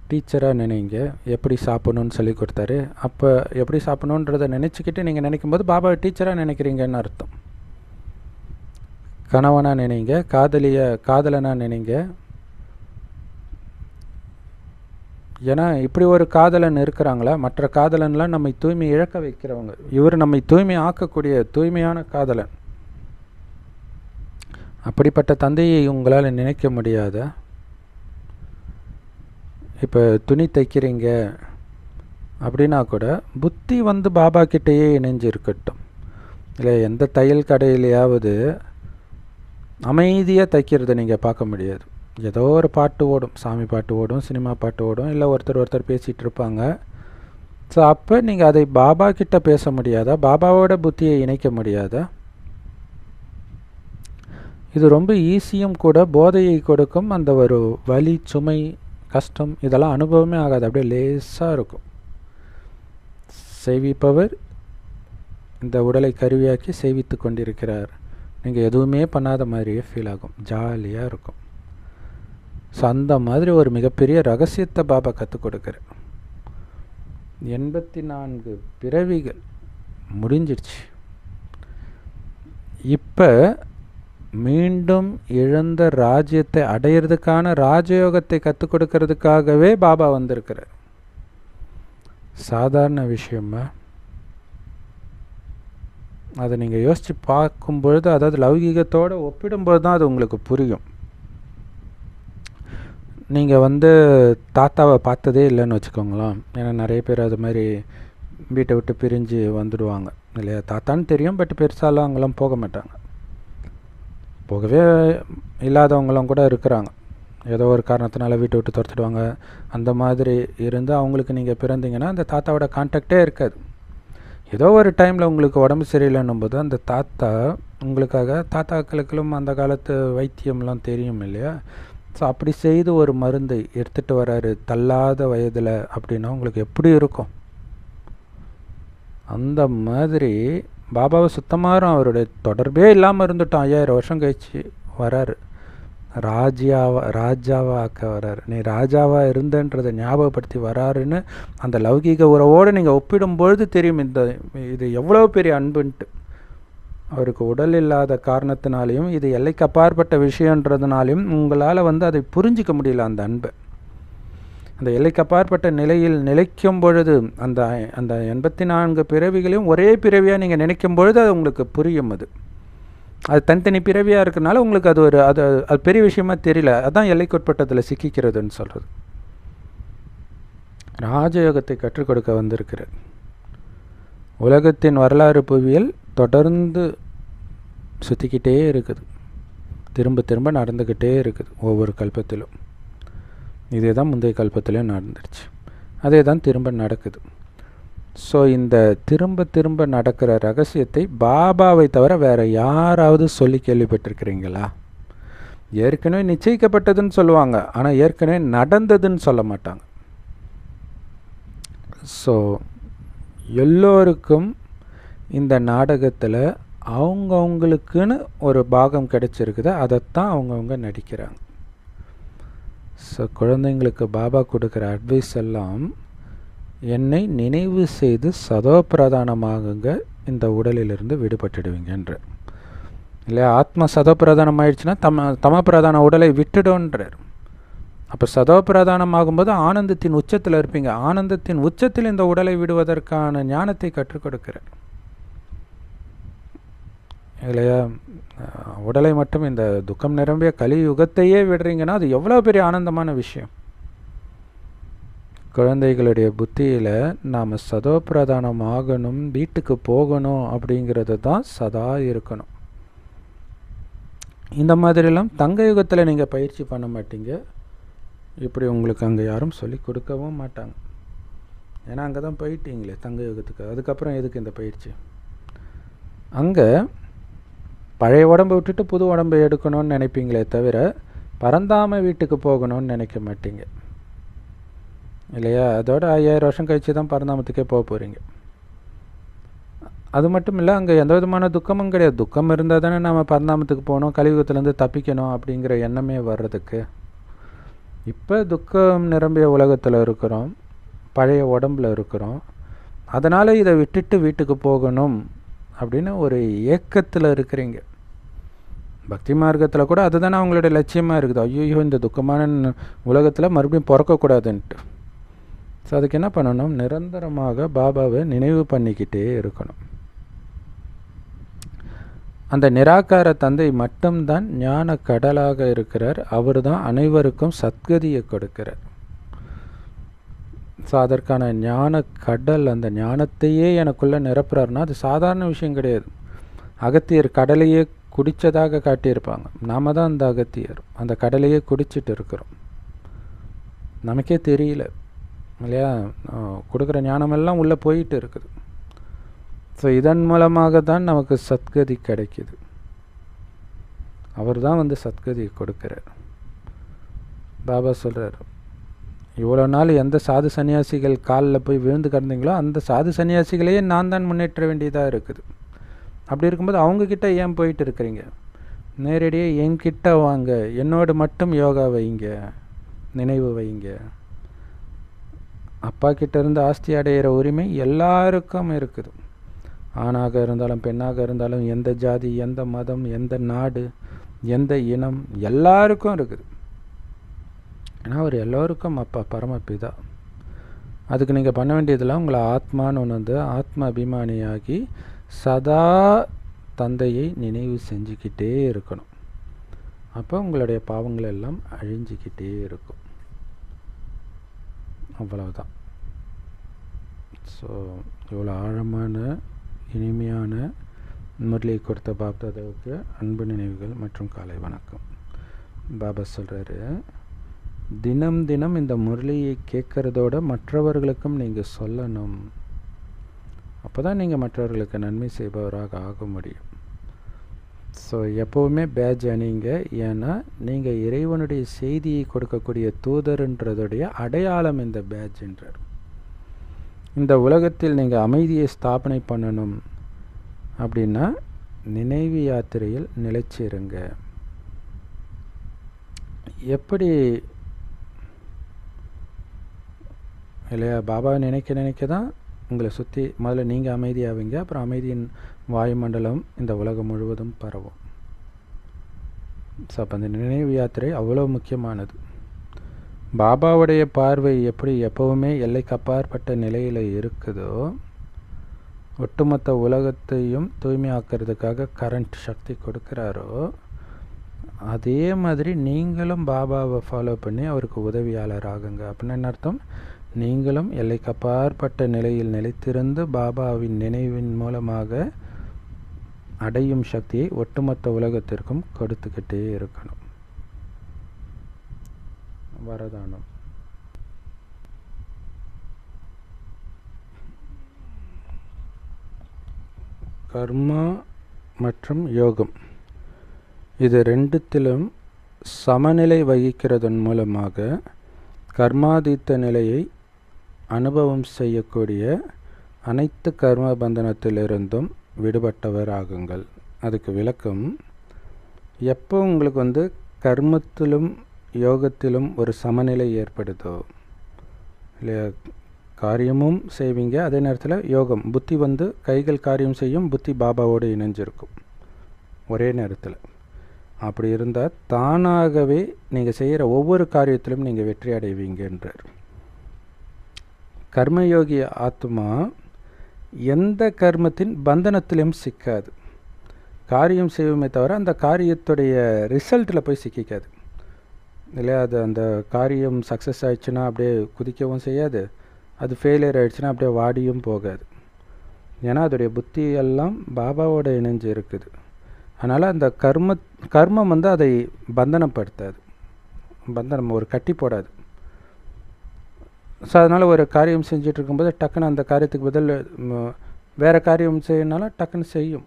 S1: டீச்சராக நினைங்க, எப்படி சாப்பிடணுன்னு சொல்லி கொடுத்தாரு. அப்போ எப்படி சாப்பிடணுன்றதை நினச்சிக்கிட்டு நீங்கள் நினைக்கும்போது பாபாவை டீச்சராக நினைக்கிறீங்கன்னு அர்த்தம். கணவனாக நினைங்க, காதலனாக நினைங்க. ஏன்னா இப்படி ஒரு காதலன் இருக்கிறாங்களா? மற்ற காதலன்லாம் நம்மை தூய்மை இழக்க வைக்கிறவங்க. இவர் நம்மை தூய்மை ஆக்கக்கூடிய தூய்மையான காதலன். அப்படிப்பட்ட தந்தையை உங்களால் நினைக்க முடியாத? இப்போ துணி தைக்கிறீங்க அப்படின்னா கூட புத்தி பாபா கிட்டேயே இணைஞ்சு இருக்கட்டும். இல்லை, எந்த தையல் கடையிலையாவது அமைதியாக தைக்கிறத நீங்கள் பார்க்க முடியாது. ஏதோ ஒரு பாட்டு ஓடும், சாமி பாட்டு ஓடும், சினிமா பாட்டு ஓடும், இல்லை ஒருத்தர் பேசிகிட்டு இருப்பாங்க. ஸோ அப்போ நீங்கள் அதை பாபா கிட்ட பேச முடியாதா? பாபாவோட புத்தியை இணைக்க முடியாதா? இது ரொம்ப ஈஸியும் கூட. போதையை கொடுக்கும் அந்த ஒரு வலி, சுமை, கஷ்டம் இதெல்லாம் அனுபவமே ஆகாது. அப்படியே லேசாக இருக்கும். செய்விப்பவர் இந்த உடலை கருவியாக்கி செய்வித்து கொண்டிருக்கிறார். நீங்கள் எதுவுமே பண்ணாத மாதிரியே ஃபீல் ஆகும், ஜாலியாக இருக்கும். ஸோ அந்த மாதிரி ஒரு மிகப்பெரிய ரகசியத்தை பாபா கற்றுக் கொடுக்குறார். 84 பிறவிகள் முடிஞ்சிடுச்சு. இப்போ மீண்டும் இழந்த ராஜ்யத்தை அடையிறதுக்கான ராஜயோகத்தை கற்றுக் கொடுக்கறதுக்காகவே பாபா வந்திருக்கிறார். சாதாரண விஷயமா? அதை நீங்கள் யோசித்து பார்க்கும்பொழுது, அதாவது லௌகீகத்தோடு ஒப்பிடும்போது தான் அது உங்களுக்கு புரியும். நீங்கள் தாத்தாவை பார்த்ததே இல்லைன்னு வச்சுக்கோங்களேன். ஏன்னா நிறைய பேர் அது மாதிரி வீட்டை விட்டு பிரிஞ்சு வந்துடுவாங்க இல்லையா. தாத்தான்னு தெரியும், பட் பெருசாலாம் அங்கெல்லாம் போக மாட்டாங்க. போகவே இல்லாதவங்களும் கூட இருக்கிறாங்க. ஏதோ ஒரு காரணத்தினால வீட்டை விட்டு துரத்துடுவாங்க. அந்த மாதிரி இருந்து அவங்களுக்கு நீங்கள் பிறந்தீங்கன்னா அந்த தாத்தாவோட கான்டாக்டே இருக்காது. ஏதோ ஒரு டைமில் உங்களுக்கு உடம்பு சரியில்லைன்னும் போது அந்த தாத்தா உங்களுக்காக, தாத்தாக்களுக்கும் அந்த காலத்து வைத்தியம்லாம் தெரியும் இல்லையா. ஸோ அப்படி செய்து ஒரு மருந்தை எடுத்துகிட்டு வராரு தள்ளாத வயதில் அப்படின்னா உங்களுக்கு எப்படி இருக்கும்? அந்த மாதிரி பாபாவை சுத்தமாக அவருடைய தொடர்பே இல்லாமல் இருந்துட்டோம். 5000 வருஷம் கழிச்சு வராரு, ராஜாவாக ஆக்க வராரு. நீ ராஜாவாக இருந்தன்றதை ஞாபகப்படுத்தி வராருன்னு அந்த லௌகீக உறவோடு நீங்கள் ஒப்பிடும்பொழுது தெரியும் இது எவ்வளோ பெரிய அன்புன்ட்டு. அவருக்கு உடல் இல்லாத காரணத்தினாலையும் இது எல்லைக்கு அப்பாற்பட்ட விஷயன்றதுனாலையும் உங்களால் அதை புரிஞ்சிக்க முடியல. அந்த அன்பை அந்த எல்லைக்கு அப்பாற்பட்ட நிலையில் நிலைக்கும் பொழுது அந்த 84 பிறவிகளையும் ஒரே பிறவியாக நீங்கள் நினைக்கும் பொழுது அது உங்களுக்கு புரியும். அது தனித்தனி பிறவியாக இருக்கிறனால உங்களுக்கு அது பெரிய விஷயமா தெரியல. அதுதான் எல்லைக்குட்பட்டதில் சிக்கிக்கிறதுன்னு சொல்கிறது. ராஜயோகத்தை கற்றுக் கொடுக்க வந்திருக்கிறார். உலகத்தின் வரலாறு புவியியல் தொடர்ந்து சுற்றிக்கிட்டே இருக்குது, திரும்ப திரும்ப நடந்துக்கிட்டே இருக்குது ஒவ்வொரு கல்பத்திலும். இதே தான் முந்தைய கல்பத்திலும் நடந்துருச்சு, அதே தான் திரும்ப நடக்குது. ஸோ இந்த திரும்ப திரும்ப நடக்கிற ரகசியத்தை பாபாவை தவிர வேறு யாராவது சொல்லி கேள்விப்பட்டிருக்கிறீங்களா? ஏற்கனவே நிச்சயிக்கப்பட்டதுன்னு சொல்லுவாங்க, ஆனால் ஏற்கனவே நடந்ததுன்னு சொல்ல மாட்டாங்க. ஸோ எல்லோருக்கும் இந்த நாடகத்தில் அவங்கவுங்களுக்குன்னு ஒரு பாகம் கிடைச்சிருக்குது, அதைத்தான் அவங்கவுங்க நடிக்கிறாங்க. ஸோ குழந்தைங்களுக்கு பாபா கொடுக்குற அட்வைஸ் எல்லாம், என்னை நினைவு செய்து சதோப்பிரதானமாகுங்க, இந்த உடலிலிருந்து விடுபட்டுடுவீங்கன்ற. இல்லையா? ஆத்மா சதோப்பிரதானம் ஆயிடுச்சுன்னா தமப்பிரதான உடலை விட்டுடுன்றார். அப்போ சதோப்பிரதானம் ஆகும்போது ஆனந்தத்தின் உச்சத்தில் இருப்பீங்க. ஆனந்தத்தின் உச்சத்தில் இந்த உடலை விடுவதற்கான ஞானத்தை கற்றுக் கொடுக்கிறார். இல்லையா? உடலை மட்டும், இந்த துக்கம் நிரம்பிய கலியுகத்தையே விடுறீங்கன்னா அது எவ்வளோ பெரிய ஆனந்தமான விஷயம். குழந்தைகளுடைய புத்தியில் நாம் சதோப்பிரதானம் ஆகணும், வீட்டுக்கு போகணும் அப்படிங்கிறது தான் சதா இருக்கணும். இந்த மாதிரிலாம் தங்க யுகத்தில் நீங்கள் பயிற்சி பண்ண மாட்டீங்க. இப்படி உங்களுக்கு அங்கே யாரும் சொல்லி கொடுக்கவும் மாட்டாங்க. ஏன்னா அங்கே தான் போயிட்டீங்களே தங்க யுகத்துக்கு. அதுக்கப்புறம் எதுக்கு இந்த பயிற்சி? அங்கே பழைய உடம்பை விட்டுட்டு புது உடம்பை எடுக்கணும்னு நினைப்பீங்களே தவிர பரந்தாம வீட்டுக்கு போகணும்னு நினைக்க மாட்டீங்க. இல்லையா? அதோட 5000 வருஷம் கழிச்சு தான் பரந்தாமத்துக்கே போக போகிறீங்க. அது மட்டும் இல்லை, அங்கே எந்த விதமான துக்கமும் கிடையாது. துக்கம் இருந்தால் தானே நம்ம பரந்தாமத்துக்கு போகணும், கலியுகத்துலேருந்து தப்பிக்கணும் அப்படிங்கிற எண்ணமே வர்றதுக்கு. இப்போ துக்கம் நிரம்பிய உலகத்தில் இருக்கிறோம், பழைய உடம்பில் இருக்கிறோம். அதனால் இதை விட்டுட்டு வீட்டுக்கு போகணும் அப்படின்னு ஒரு ஏக்கத்தில் இருக்கிறீங்க. பக்தி மார்க்கத்தில் கூட அதுதானே அவங்களுடைய லட்சியமாக இருக்குது. ஐயோ, இந்த துக்கமான உலகத்தில் மறுபடியும் பிறக்கக்கூடாதுன்ட்டு. ஸோ அதுக்கு என்ன பண்ணணும்? நிரந்தரமாக பாபாவை நினைவு பண்ணிக்கிட்டே இருக்கணும். அந்த நிராகார தந்தை மட்டும்தான் ஞான கடலாக இருக்கிறார். அவர் தான் அனைவருக்கும் சத்கதியை கொடுக்கிறார். ஸோ அதற்கான ஞான கடல், அந்த ஞானத்தையே எனக்குள்ளே நிரப்புறாருன்னா அது சாதாரண விஷயம் கிடையாது. அகத்தியர் கடலையே குடித்ததாக காட்டியிருப்பாங்க. நாம் தான் அந்த அகத்தியர், அந்த கடலையே குடிச்சிட்டு இருக்கிறோம், நமக்கே தெரியல. இல்லையா? கொடுக்குற ஞானமெல்லாம் உள்ளே போயிட்டு இருக்குது. ஸோ இதன் மூலமாக தான் நமக்கு சத்கதி கிடைக்கிது. அவர் தான் சத்கதியை கொடுக்கிறார். பாபா சொல்கிறார், இவ்வளோ நாள் எந்த சாது சன்னியாசிகள் காலில் போய் விழுந்து கிடந்தீங்களோ அந்த சாது சன்னியாசிகளையே நான் தான் முன்னேற்ற வேண்டியதாக இருக்குது. அப்படி இருக்கும்போது அவங்கக்கிட்ட ஏன் போயிட்டு இருக்கிறீங்க? நேரடியாக என்கிட்ட வாங்க, என்னோடு மட்டும் யோகா வைங்க, நினைவு வைங்க. அப்பா கிட்டேருந்து ஆஸ்தி அடையிற உரிமை எல்லாருக்கும் இருக்குது. ஆணாக இருந்தாலும் பெண்ணாக இருந்தாலும், எந்த ஜாதி, எந்த மதம், எந்த நாடு, எந்த இனம், எல்லாருக்கும் இருக்குது. ஏன்னா அவர் எல்லோருக்கும் அப்பா, பரமபிதா. அதுக்கு நீங்கள் பண்ண வேண்டியதெல்லாம் உங்களை ஆத்மான்னு உணர்ந்து ஆத்ம அபிமானியாகி சதா தந்தையை நினைவு செஞ்சுக்கிட்டே இருக்கணும். அப்போ உங்களுடைய பாவங்கள் எல்லாம் அழிஞ்சிக்கிட்டே இருக்கும். அவ்வளவுதான். ஸோ இவ்வளோ ஆழமான இனிமையான முரளியை கொடுத்த பாப்தாதாவுக்கு அன்பு நினைவுகள் மற்றும் காலை வணக்கம். பாபா சொல்கிறாரு, தினம் தினம் இந்த முரளியை கேட்குறதோட மற்றவர்களுக்கும் நீங்கள் சொல்லணும். அப்போ தான் நீங்கள் மற்றவர்களுக்கு நன்மை செய்பவராக ஆக முடியும். ஸோ எப்போவுமே பேட்ஜ் அணிங்க. ஏன்னா நீங்கள் இறைவனுடைய செய்தியை கொடுக்கக்கூடிய தூதர்ன்றதுடைய அடையாளம் இந்த பேட்ஜ்ன்றார். இந்த உலகத்தில் நீங்கள் அமைதியை ஸ்தாபனை பண்ணணும் அப்படின்னா நினைவு யாத்திரையில் நிலைச்சிருங்க. எப்படி இல்லையா? பாபாவை நினைக்க நினைக்க தான் உங்களை சுற்றி முதல்ல நீங்கள் அமைதியாவீங்க, அப்புறம் அமைதியின் வாயுமண்டலம் இந்த உலகம் முழுவதும் பரவும். ஸோ அப்போ அந்த நினைவு யாத்திரை அவ்வளோ முக்கியமானது. பாபாவுடைய பார்வை எப்படி எப்போவுமே எல்லைக்கு அப்பாற்பட்ட நிலையில் இருக்குதோ, ஒட்டுமொத்த உலகத்தையும் தூய்மையாக்கிறதுக்காக கரண்ட் சக்தி கொடுக்குறாரோ, அதே மாதிரி நீங்களும் பாபாவை ஃபாலோ பண்ணி அவருக்கு உதவியாளர் ஆகுங்க. அப்படின்னு என்ன அர்த்தம்? நீங்களும் எல்லைக்கு அப்பாற்பட்ட நிலையில் நிலைத்திருந்து பாபாவின் நினைவின் மூலமாக அடையும் சக்தியை ஒட்டுமொத்த உலகத்திற்கும் கொடுத்துக்கிட்டே இருக்கணும். வரதானம். கர்மா மற்றும் யோகம், இது ரெண்டுத்திலும் சமநிலை வகிக்கிறதன் மூலமாக கர்மாதீத்த நிலையை அனுபவம் செய்யக்கூடிய அனைத்து கர்ம பந்தனத்திலிருந்தும் விடுபட்டவர் ஆகுங்கள். அதுக்கு விளக்கம், எப்போ உங்களுக்கு கர்மத்திலும் யோகத்திலும் ஒரு சமநிலை ஏற்படுதோ இல்லையா, காரியமும் செய்வீங்க, அதே நேரத்தில் யோகம், புத்தி கைகள் காரியம் செய்யும், புத்தி பாபாவோடு இணைஞ்சிருக்கும் ஒரே நேரத்தில். அப்படி இருந்தால் தானாகவே நீங்கள் செய்கிற ஒவ்வொரு காரியத்திலும் நீங்கள் வெற்றி அடைவீங்கன்றார். கர்மயோகி ஆத்மா எந்த கர்மத்தின் பந்தனத்திலும் சிக்காது. காரியம் செய்வோமே தவிர அந்த காரியத்துடைய ரிசல்ட்டில் போய் சிக்கிக்காது இல்லையா. அது அந்த காரியம் சக்ஸஸ் ஆயிடுச்சுன்னா அப்படியே குதிக்கவும் செய்யாது, அது ஃபெயிலியர் ஆகிடுச்சுன்னா அப்படியே வாடியும் போகாது. ஏன்னா அதோடைய புத்தி எல்லாம் பாபாவோட இணைஞ்சு இருக்குது. அதனால் அந்த கர்மம் அதை பந்தனப்படுத்தாது, பந்தனம் ஒரு கட்டி போடாது. ஸோ அதனால் ஒரு காரியம் செஞ்சுட்டு இருக்கும்போது டக்குன்னு அந்த காரியத்துக்கு பதில் வேறு காரியம் செய்யணுனாலும் டக்குன்னு செய்யும்.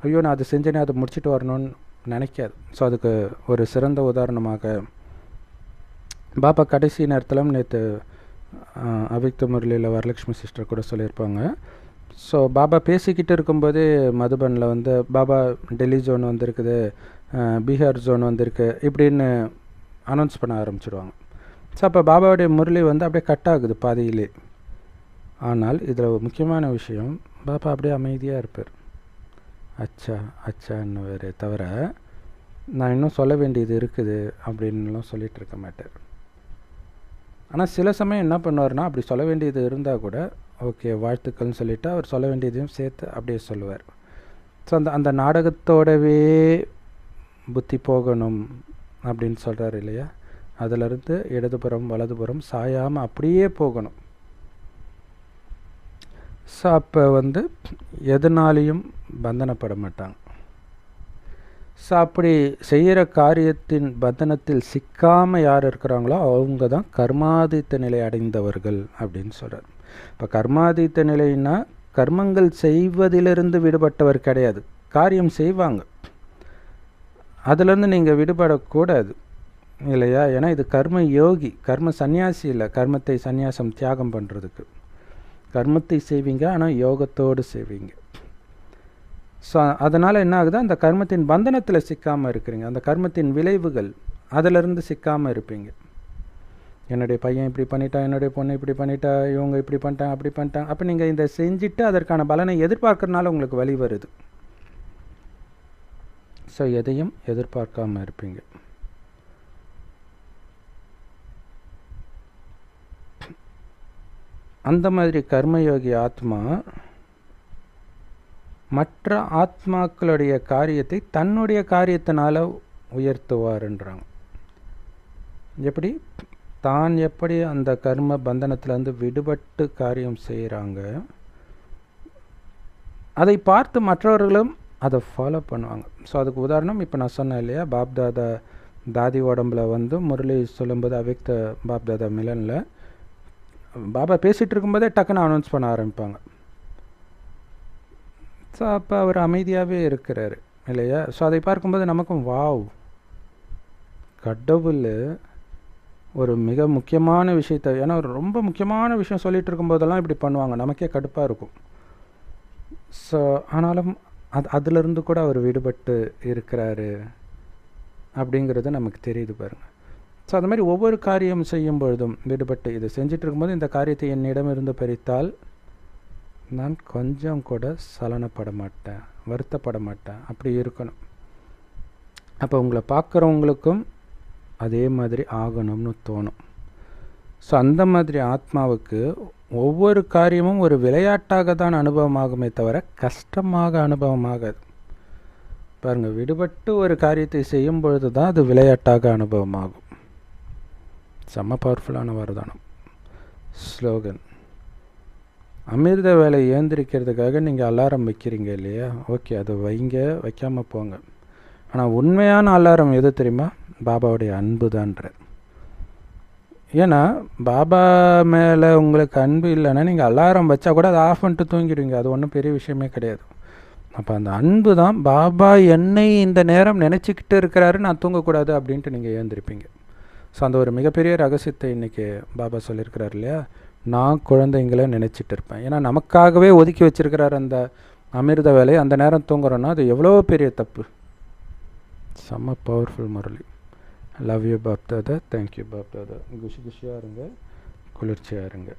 S1: ஐயோ நான் அது செஞ்சேனே, அதை முடிச்சுட்டு வரணும்னு நினைக்காது. ஸோ அதுக்கு ஒரு சிறந்த உதாரணமாக பாபா கடைசி நேரத்தில் நேற்று அவிக்த முரளியில் வரலட்சுமி சிஸ்டர் கூட சொல்லியிருப்பாங்க. ஸோ பாபா பேசிக்கிட்டு இருக்கும்போதே மதுபனில் பாபா டெல்லி ஜோன் வந்திருக்குது, பீகார் ஜோன் வந்திருக்கு இப்படின்னு அனௌன்ஸ் பண்ண ஆரம்பிச்சிடுவாங்க. ஸோ அப்போ பாபாவுடைய முரளி அப்படியே கட் ஆகுது பாதியிலே. ஆனால் இதில் முக்கியமான விஷயம், பாபா அப்படியே அமைதியாக இருப்பார். அச்சா அச்சான்னு வேறு தவிர நான் இன்னும் சொல்ல வேண்டியது இருக்குது அப்படின்லாம் சொல்லிகிட்டு இருக்க மாட்டார். ஆனால் சில சமயம் என்ன பண்ணுவார்னா, அப்படி சொல்ல வேண்டியது இருந்தால் கூட ஓகே வாழ்த்துக்கள்னு சொல்லிவிட்டு அவர் சொல்ல வேண்டியதையும் சேர்த்து அப்படியே சொல்லுவார். ஸோ அந்த நாடகத்தோடவே புத்தி போகணும் அப்படின்னு சொல்கிறார் இல்லையா, அதிலிருந்து இடதுபுறம் வலதுபுறம் சாயாமல் அப்படியே போகணும். ஸோ அப்போ எதனாலையும் பந்தனப்பட மாட்டாங்க. ஸோ அப்படி செய்கிற காரியத்தின் பந்தனத்தில் சிக்காமல் யார் இருக்கிறாங்களோ அவங்க தான் கர்மாதீத்த நிலை அடைந்தவர்கள் அப்படின்னு சொல்கிறார். இப்போ கர்மாதீத்த நிலைன்னா கர்மங்கள் செய்வதிலிருந்து விடுபட்டவர் கிடையாது, காரியம் செய்வாங்க, அதிலிருந்து நீங்கள் விடுபடக்கூடாது இல்லையா. ஏன்னா இது கர்ம யோகி, கர்ம சந்நியாசி இல்லை. கர்மத்தை சந்நியாசம் தியாகம் பண்ணுறதுக்கு கர்மத்தை செய்வீங்க, ஆனால் யோகத்தோடு செய்வீங்க. ஸோ அதனால் என்ன ஆகுது, அந்த கர்மத்தின் பந்தனத்தில் சிக்காமல் இருக்கிறீங்க, அந்த கர்மத்தின் விளைவுகள் அதிலிருந்து சிக்காமல் இருப்பீங்க. என்னுடைய பையன் இப்படி பண்ணிட்டான், என்னுடைய பொண்ணு இப்படி பண்ணிட்டா, இவங்க இப்படி பண்ணிட்டாங்க அப்படி பண்ணிட்டாங்க. அப்போ நீங்கள் இந்த செஞ்சுட்டு அதற்கான பலனை எதிர்பார்க்கறனால உங்களுக்கு வலி வருது. ஸோ எதையும் எதிர்பார்க்காமல் இருப்பீங்க. அந்த மாதிரி கர்மயோகி ஆத்மா மற்ற ஆத்மாக்களுடைய காரியத்தை தன்னுடைய காரியத்தினால உயர்த்துவார்ன்றாங்க. எப்படி தான் எப்படி அந்த கர்ம பந்தனத்திலேருந்து விடுபட்டு காரியம் செய்கிறாங்க, அதை பார்த்து மற்றவர்களும் அதை ஃபாலோ பண்ணுவாங்க. ஸோ அதுக்கு உதாரணம் இப்போ நான் சொன்னேன் இல்லையா, பாப்தாதா தாதி உடம்புல முரளி சொல்லும்போது அவிக்த பாப்தாதா மிலனில் பாபா பேசிகிட்டு இருக்கும்போதே டக்குன்னு அனௌன்ஸ் பண்ண ஆரம்பிப்பாங்க. ஸோ அப்போ அவர் அமைதியாகவே இருக்கிறாரு இல்லையா. ஸோ அதை பார்க்கும்போது நமக்கும் வாவ், கடவுள் ஒரு மிக முக்கியமான விஷயத்தை, ஏன்னா ஒரு ரொம்ப முக்கியமான விஷயம் சொல்லிகிட்டு இருக்கும்போதெல்லாம் இப்படி பண்ணுவாங்க, நமக்கே கடுப்பாக இருக்கும். ஸோ ஆனாலும் அதிலிருந்து கூட அவர் விடுபட்டு இருக்கிறாரு அப்படிங்கிறது நமக்கு தெரியுது பாருங்கள். ஸோ அது மாதிரி ஒவ்வொரு காரியம் செய்யும் பொழுதும் விடுபட்டு, இதை செஞ்சிட்டு இருக்கும்போது இந்த காரியத்தை என்னிடமிருந்து பறித்தால் நான் கொஞ்சம் கூட சலனப்பட மாட்டேன், வருத்தப்பட மாட்டேன், அப்படி இருக்கணும். அப்போ உங்களை பார்க்குறவங்களுக்கும் அதே மாதிரி ஆகணும்னு தோணும். ஸோ அந்த மாதிரி ஆத்மாவுக்கு ஒவ்வொரு காரியமும் ஒரு விளையாட்டாக தான் அனுபவமாகுமே தவிர கஷ்டமாக அனுபவமாகாது. பாருங்கள், விடுபட்டு ஒரு காரியத்தை செய்யும் பொழுது தான் அது விளையாட்டாக அனுபவமாகும். செம்ம பவர்ஃபுல்லான வரதானம் ஸ்லோகன். அமிர்த வேலை ஏந்திரிக்கிறதுக்காக நீங்கள் அலாரம் வைக்கிறீங்க இல்லையா, ஓகே அது வைங்க, வைக்காமல் போங்க. ஆனால் உண்மையான அலாரம் எது தெரியுமா, பாபாவுடைய அன்பு தான்ற. ஏன்னா பாபா மேலே உங்களுக்கு அன்பு இல்லைன்னா நீங்கள் அலாரம் வச்சா கூட அதை ஆஃப் பண்ணிட்டு தூங்கிடுவீங்க, அது ஒன்றும் பெரிய விஷயமே கிடையாது. அப்போ அந்த அன்பு தான், பாபா என்னை இந்த நேரம் நினச்சிக்கிட்டு இருக்கிறாரு, நான் தூங்கக்கூடாது அப்படின்ட்டு நீங்கள் ஏந்திருப்பீங்க. ஸோ அந்த ஒரு மிகப்பெரிய ரகசியத்தை இன்றைக்கி பாபா சொல்லியிருக்கிறார் இல்லையா, நான் குழந்தைங்கள நினச்சிட்டு இருப்பேன். ஏன்னா நமக்காகவே ஒதுக்கி வச்சிருக்கிறார் அந்த அமிர்த வேலையை. அந்த நேரம் தூங்குறோன்னா அது எவ்வளோ பெரிய தப்பு. செம்ம powerful Murli. Love you Bapdada. Thank you Bapdada. குஷி குஷியாக இருங்க, குளிர்ச்சியாக இருங்க.